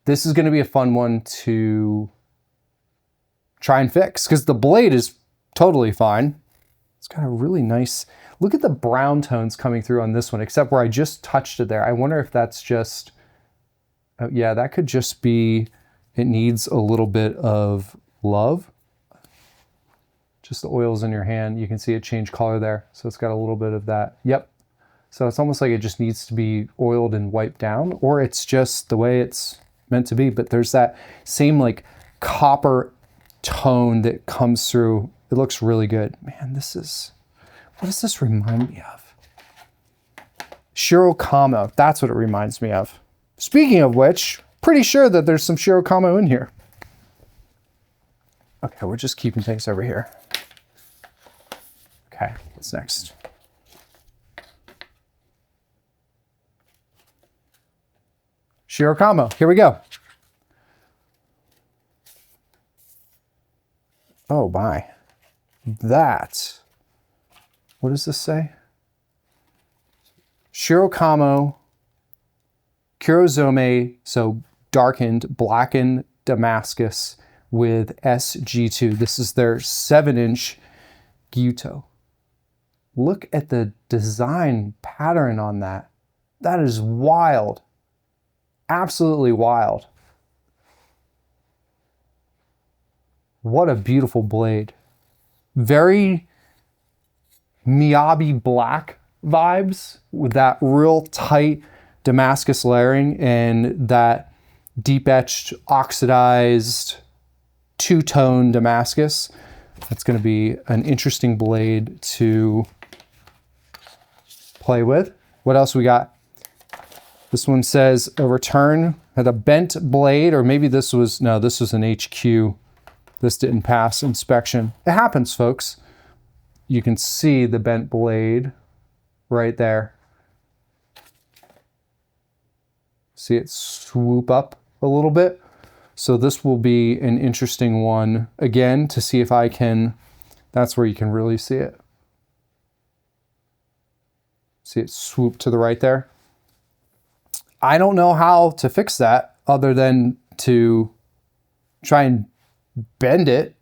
This is going to be a fun one to try and fix because the blade is totally fine. It's got a really nice, look at the brown tones coming through on this one, except where I just touched it there. I wonder if that's just, oh yeah, that could just be, it needs a little bit of love. Just the oils in your hand. You can see it change color there. So it's got a little bit of that. Yep. So it's almost like it just needs to be oiled and wiped down, or it's just the way it's meant to be. But there's that same like copper tone that comes through. It looks really good. Man, this is, what does this remind me of? Shirokamo, that's what it reminds me of. Speaking of which, pretty sure that there's some Shirokamo in here. Okay, we're just keeping things over here. Okay, what's next? Shirokamo, here we go. Oh my, that, what does this say? Shirokamo, Kurozome, so darkened, blackened Damascus with SG2. This is their 7-inch Gyuto. Look at the design pattern on that. That is wild. Absolutely wild. What a beautiful blade. Very Miyabi black vibes with that real tight Damascus layering and that deep etched, oxidized, two-tone Damascus. That's going to be an interesting blade to play with. What else we got? This one says a return at a bent blade, or maybe this was, no, this was an HQ. This didn't pass inspection. It happens, folks. You can see the bent blade right there. See it swoop up a little bit. So this will be an interesting one, again, to see if I can, that's where you can really see it. See it swoop to the right there? I don't know how to fix that other than to try and bend it.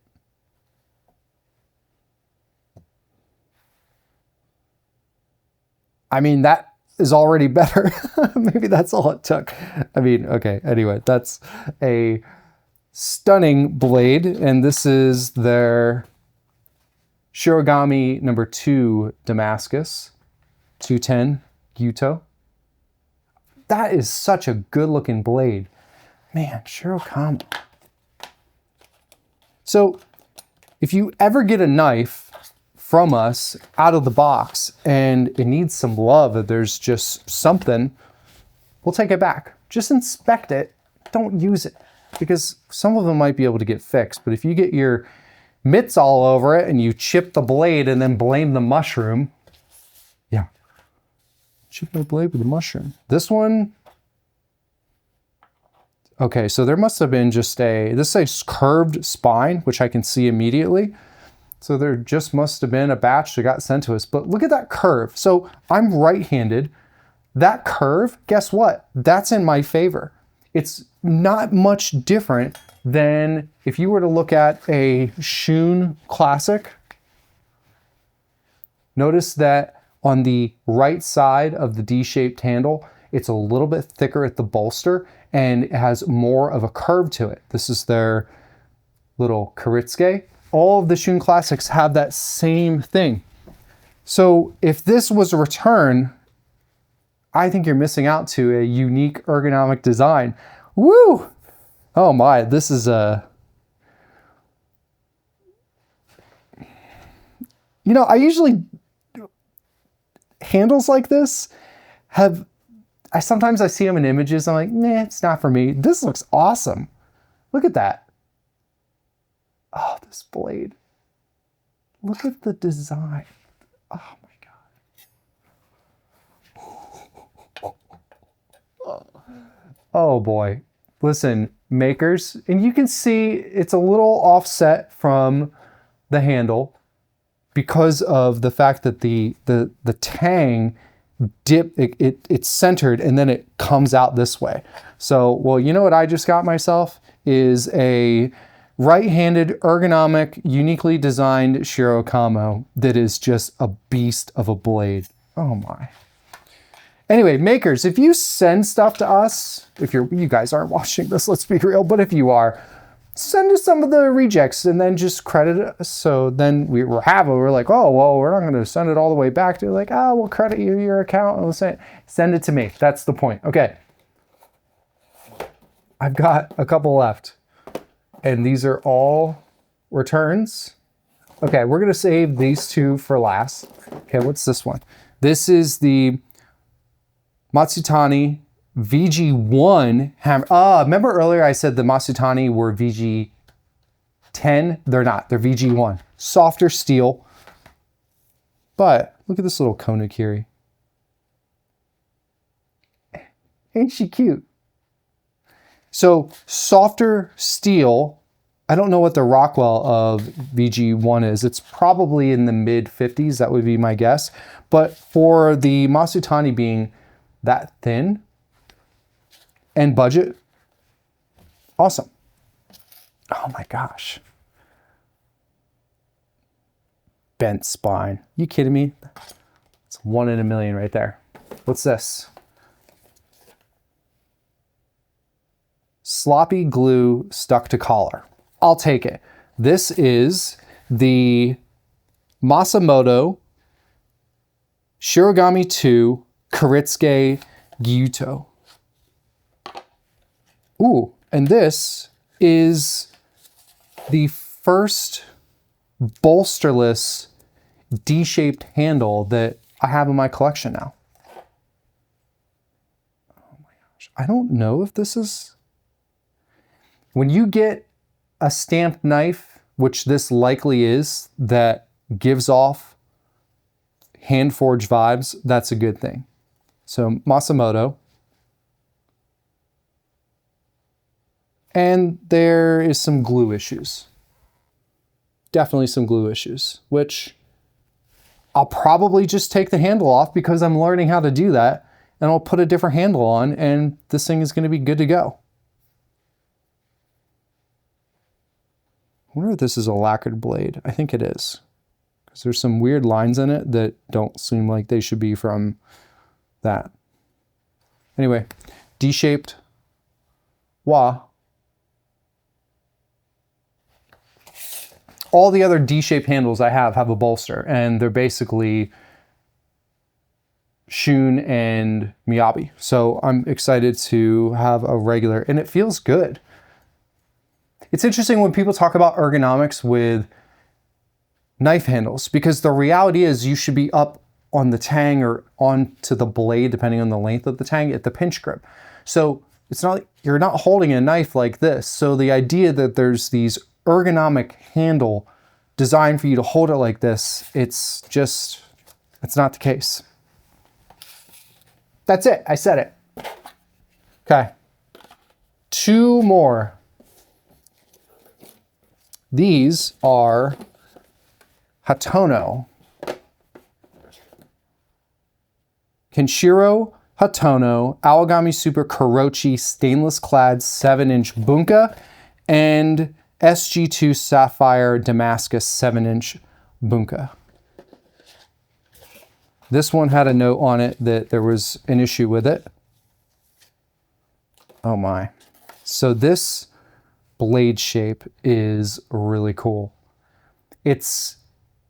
I mean, that is already better. Maybe that's all it took. I mean, okay, anyway, that's a stunning blade, and this is their Shirogami number 2 Damascus 210 Gyuto. That is such a good looking blade. Man, Shirogami. So if you ever get a knife from us out of the box and it needs some love, if there's just something, we'll take it back. Just inspect it. Don't use it, because some of them might be able to get fixed. But if you get your mitts all over it and you chip the blade and then blame the mushroom, yeah, chip the blade with the mushroom. This one, okay, so there must have been just this is a curved spine, which I can see immediately. So there just must have been a batch that got sent to us. But look at that curve. So I'm right-handed. That curve, guess what? That's in my favor. It's not much different than if you were to look at a Shun Classic. Notice that On the right side of the D-shaped handle, it's a little bit thicker at the bolster and it has more of a curve to it. This is their little Kiritsuke. All of the Shun classics have that same thing. So if this was a return, I think you're missing out to a unique ergonomic design. Woo! Oh my, this is a... You know, I usually... Handles like this have... Sometimes I see them in images, I'm like, nah, it's not for me. This looks awesome. Look at that. Oh, this blade. Look at the design. Oh my God. Oh boy. Listen, makers, and you can see it's a little offset from the handle because of the fact that the tang it's centered and then it comes out this way. So, well, you know what I just got myself is a right-handed, ergonomic, uniquely designed Shirogami that is just a beast of a blade. Oh my. Anyway, makers, if you send stuff to us, if you guys aren't watching this, let's be real, but if you are, send us some of the rejects and then just credit us. So then we're like, oh, well, we're not going to send it all the way back to like, oh, we'll credit you your account and we'll send it to me. That's the point. Okay. I've got a couple left. And these are all returns. Okay, we're gonna save these two for last. Okay, what's this one? This is the Matsutani VG1 hammer. Remember earlier I said the Matsutani were VG10? They're not, they're VG1. Softer steel. But look at this little Konakiri. Ain't she cute? So softer steel, I don't know what the Rockwell of VG1 is. It's probably in the mid 50s, that would be my guess. But for the Matsutani being that thin and budget, awesome. Oh my gosh. Bent spine. You kidding me? It's 1 in a million right there. What's this? Sloppy glue stuck to collar. I'll take it. This is the Masamoto Shirogami 2 Kiritsuke Gyuto. Ooh, and this is the first bolsterless D-shaped handle that I have in my collection now. Oh my gosh. I don't know if this is... When you get a stamped knife, which this likely is, that gives off hand-forged vibes, that's a good thing. So Masamoto. And there is some glue issues. Definitely some glue issues, which I'll probably just take the handle off because I'm learning how to do that, and I'll put a different handle on, and this thing is going to be good to go. I wonder if this is a lacquered blade. I think it is. Because there's some weird lines in it that don't seem like they should be from that. Anyway, D-shaped wa. All the other D-shaped handles I have a bolster, and they're basically Shun and Miyabi. So I'm excited to have a regular, and it feels good. It's interesting when people talk about ergonomics with knife handles, because the reality is you should be up on the tang or onto the blade, depending on the length of the tang, at the pinch grip. So it's not like you're not holding a knife like this. So the idea that there's these ergonomic handle designed for you to hold it like this, it's not the case. That's it, I said it. Okay, 2 more. These are Hatono. Kenshiro Hatono Aogami Super Kurochi stainless clad 7-inch Bunka and SG2 Sapphire Damascus 7-inch Bunka. This one had a note on it that there was an issue with it. Oh my. So this blade shape is really cool. It's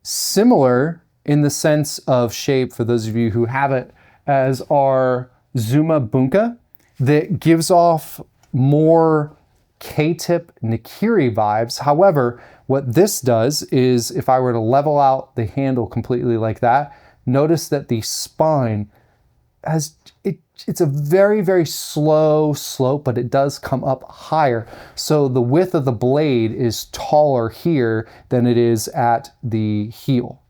similar in the sense of shape, for those of you who have it, as our Zuma Bunka, that gives off more K-tip Nikiri vibes. However, what this does is, if I were to level out the handle completely like that, notice that the spine has, it's a very, very slow slope, but it does come up higher. So the width of the blade is taller here than it is at the heel.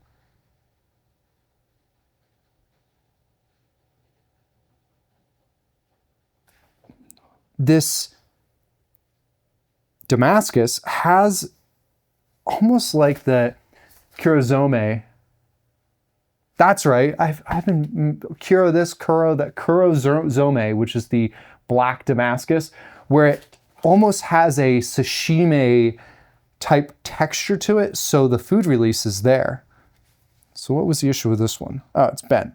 This Damascus has almost like the Kurozome. That's right. I've been Kuro this, Kuro that, Kurozome, which is the black Damascus, where it almost has a sashimi type texture to it, so the food release is there. So what was the issue with this one? Oh, it's bent.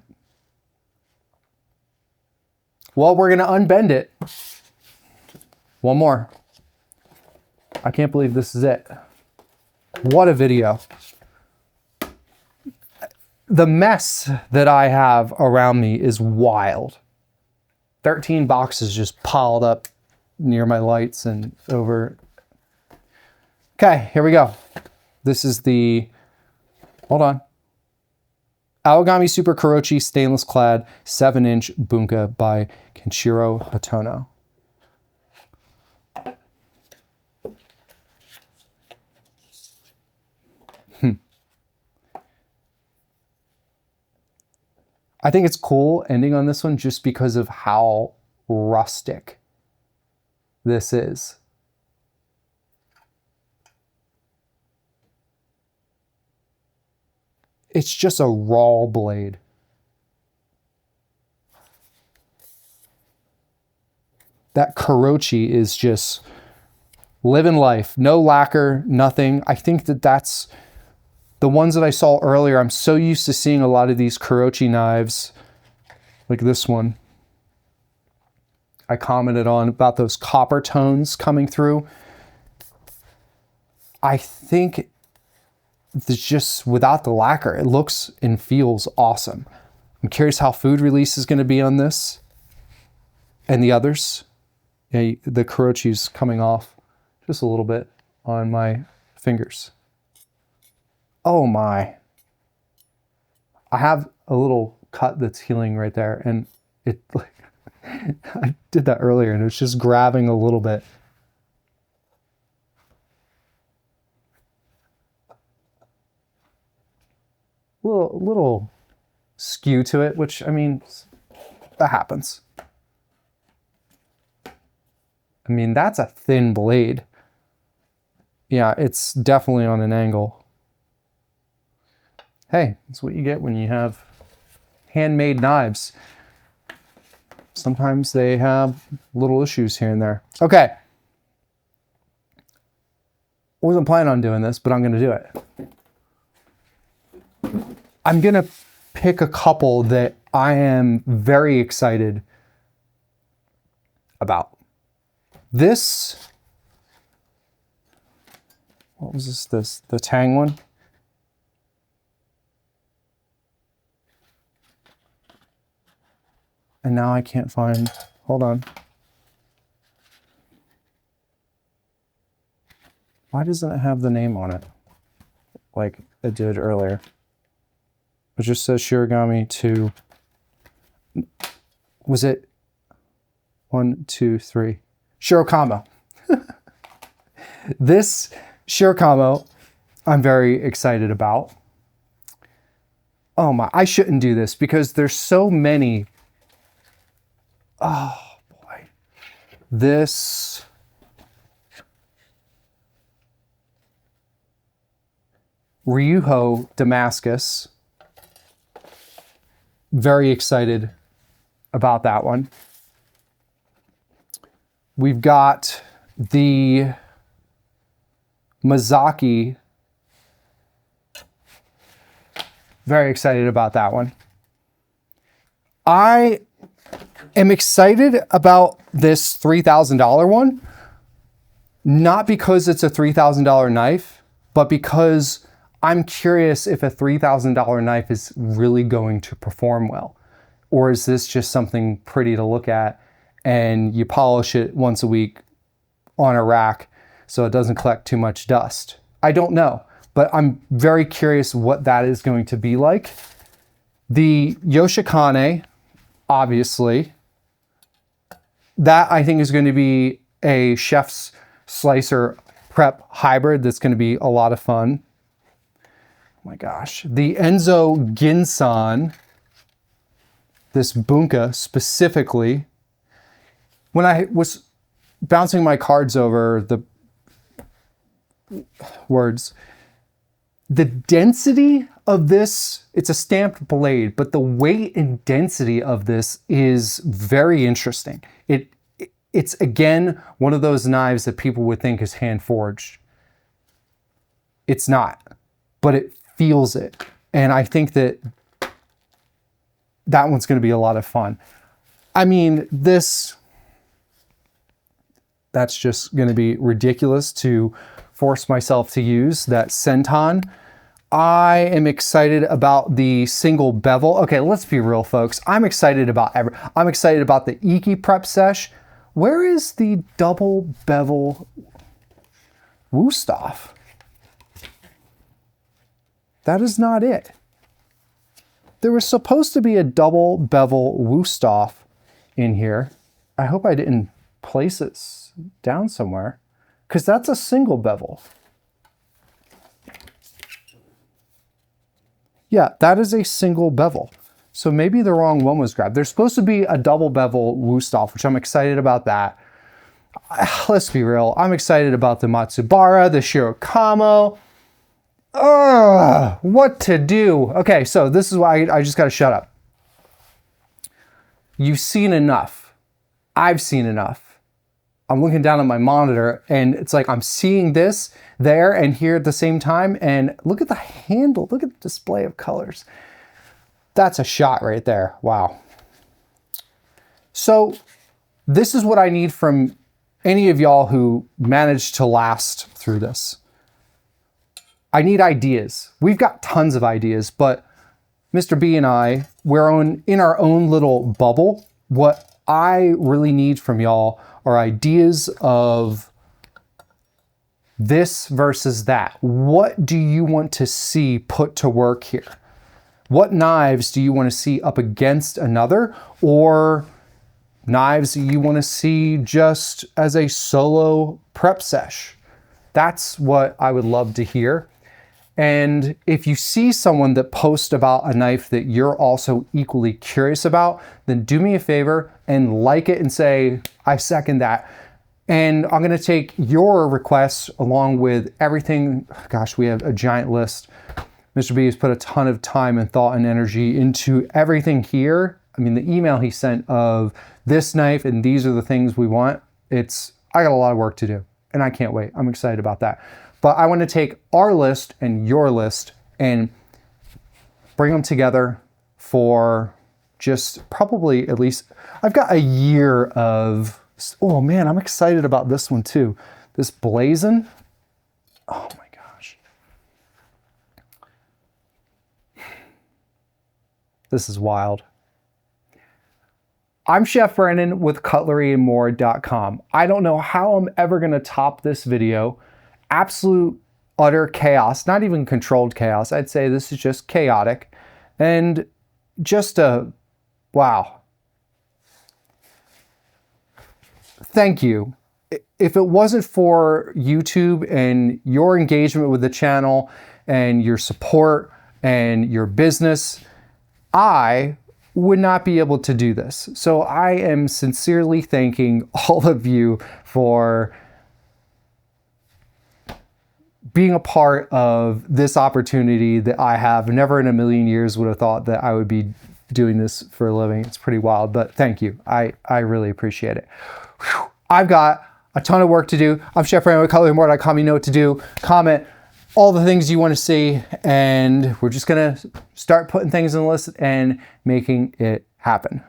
Well, we're gonna unbend it. One more. I can't believe this is it. What a video. The mess that I have around me is wild. 13 boxes just piled up near my lights and over. Okay, here we go. This is the, hold on. Aogami Super Kurochi stainless clad 7-inch Bunka by Kenshiro Hatono. I think it's cool ending on this one just because of how rustic this is. It's just a raw blade. That Kurochi is just living life. No lacquer, nothing. I think that that's the ones that I saw earlier. I'm so used to seeing a lot of these Kurochi knives, like this one. I commented on about those copper tones coming through. I think it's just without the lacquer, it looks and feels awesome. I'm curious how food release is going to be on this and the others. Yeah, the Kurochi's coming off just a little bit on my fingers. Oh my. I have a little cut that's healing right there, and it like I did that earlier and it was just grabbing a little bit. Little skew to it, which, I mean, that happens. I mean, that's a thin blade. Yeah, it's definitely on an angle. Hey, that's what you get when you have handmade knives. Sometimes they have little issues here and there. Okay. Wasn't planning on doing this, but I'm going to do it. I'm going to pick a couple that I am very excited about. This, what was this? The Tang one? And now I can't find, hold on. Why doesn't it have the name on it? Like it did earlier. It just says Shirogami 2. Was it 1, 2, 3? Shirokamo. This Shirokamo I'm very excited about. Oh my, I shouldn't do this because there's so many. Oh boy. This Ryuho Damascus. Very excited about that one. We've got the Mazaki. Very excited about that one. I am excited about this $3,000 one, not because it's a $3,000 knife, but because I'm curious if a $3,000 knife is really going to perform well. Or is this just something pretty to look at and you polish it once a week on a rack so it doesn't collect too much dust? I don't know, but I'm very curious what that is going to be like. The Yoshikane, obviously, that I think is going to be a chef's slicer prep hybrid that's going to be a lot of fun. Oh my gosh. The Enzo Ginsan, this Bunka specifically, when I was bouncing my cards over the words, the density of this, it's a stamped blade, but the weight and density of this is very interesting. It's again, one of those knives that people would think is hand forged. It's not, but it feels it. And I think that one's going to be a lot of fun. I mean, that's just going to be ridiculous to force myself to use that Sentan. I am excited about the single bevel. Okay, let's be real, folks. I'm excited about I'm excited about the Iki prep sesh. Where is the double bevel Wusthof? That is not it. There was supposed to be a double bevel Wusthof in here. I hope I didn't place it down somewhere, because that's a single bevel. Yeah, that is a single bevel. So maybe the wrong one was grabbed. There's supposed to be a double bevel Wusthof, which I'm excited about that. Let's be real. I'm excited about the Matsubara, the Shirogami. What to do? Okay, so this is why I just got to shut up. You've seen enough. I've seen enough. I'm looking down at my monitor and it's like I'm seeing this there and here at the same time. And look at the handle. Look at the display of colors. That's a shot right there. Wow. So this is what I need from any of y'all who managed to last through this. I need ideas. We've got tons of ideas, but Mr. B and I, we're in our own little bubble. What I really need from y'all are ideas of this versus that. What do you want to see put to work here? What knives do you want to see up against another, or knives that you want to see just as a solo prep sesh? That's what I would love to hear. And if you see someone that posts about a knife that you're also equally curious about, then do me a favor and like it and say, I second that. And I'm going to take your requests along with everything. Gosh, we have a giant list. Mr. B has put a ton of time and thought and energy into everything here. I mean, the email he sent of this knife and these are the things we want. I got a lot of work to do and I can't wait. I'm excited about that. But I want to take our list and your list and bring them together for just probably at least, I've got a year of, oh man, I'm excited about this one too. This Blazen. Oh my gosh. This is wild. I'm Chef Brandon with cutleryandmore.com. I don't know how I'm ever going to top this video. Absolute utter chaos, not even controlled chaos. I'd say this is just chaotic and just wow. Thank you. If it wasn't for YouTube and your engagement with the channel and your support and your business, I would not be able to do this. So I am sincerely thanking all of you for being a part of this opportunity that I have. Never in a million years would have thought that I would be doing this for a living. It's pretty wild, but thank you. I really appreciate it. Whew. I've got a ton of work to do. I'm Chef Brandon with cutleryandmore.com. You know what to do. Comment all the things you want to see, and we're just gonna start putting things in the list and making it happen.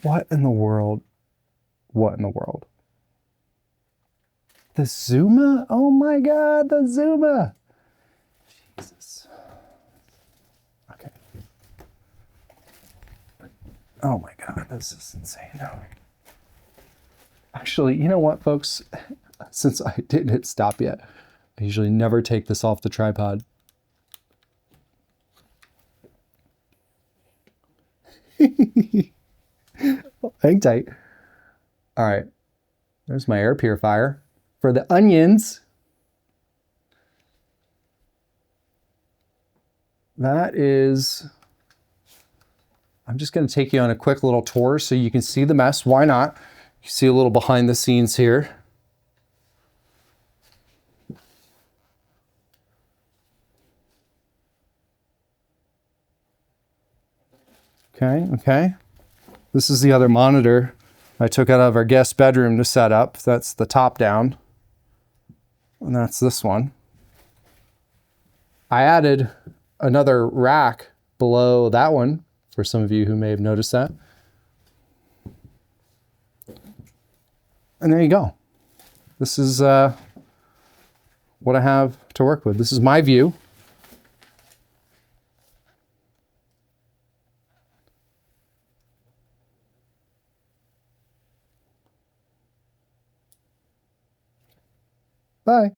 What in the world? What in the world? The Zuma? Oh my God, the Zuma. Jesus. Okay. Oh my God, this is insane. Actually, you know what, folks? Since I didn't hit stop yet, I usually never take this off the tripod. Hang tight. All right. There's my air purifier for the onions. That is, I'm just going to take you on a quick little tour so you can see the mess. Why not? You see a little behind the scenes here. Okay. This is the other monitor I took out of our guest bedroom to set up. That's the top down. And that's this one. I added another rack below that one for some of you who may have noticed that. And there you go. This is what I have to work with. This is my view. Bye.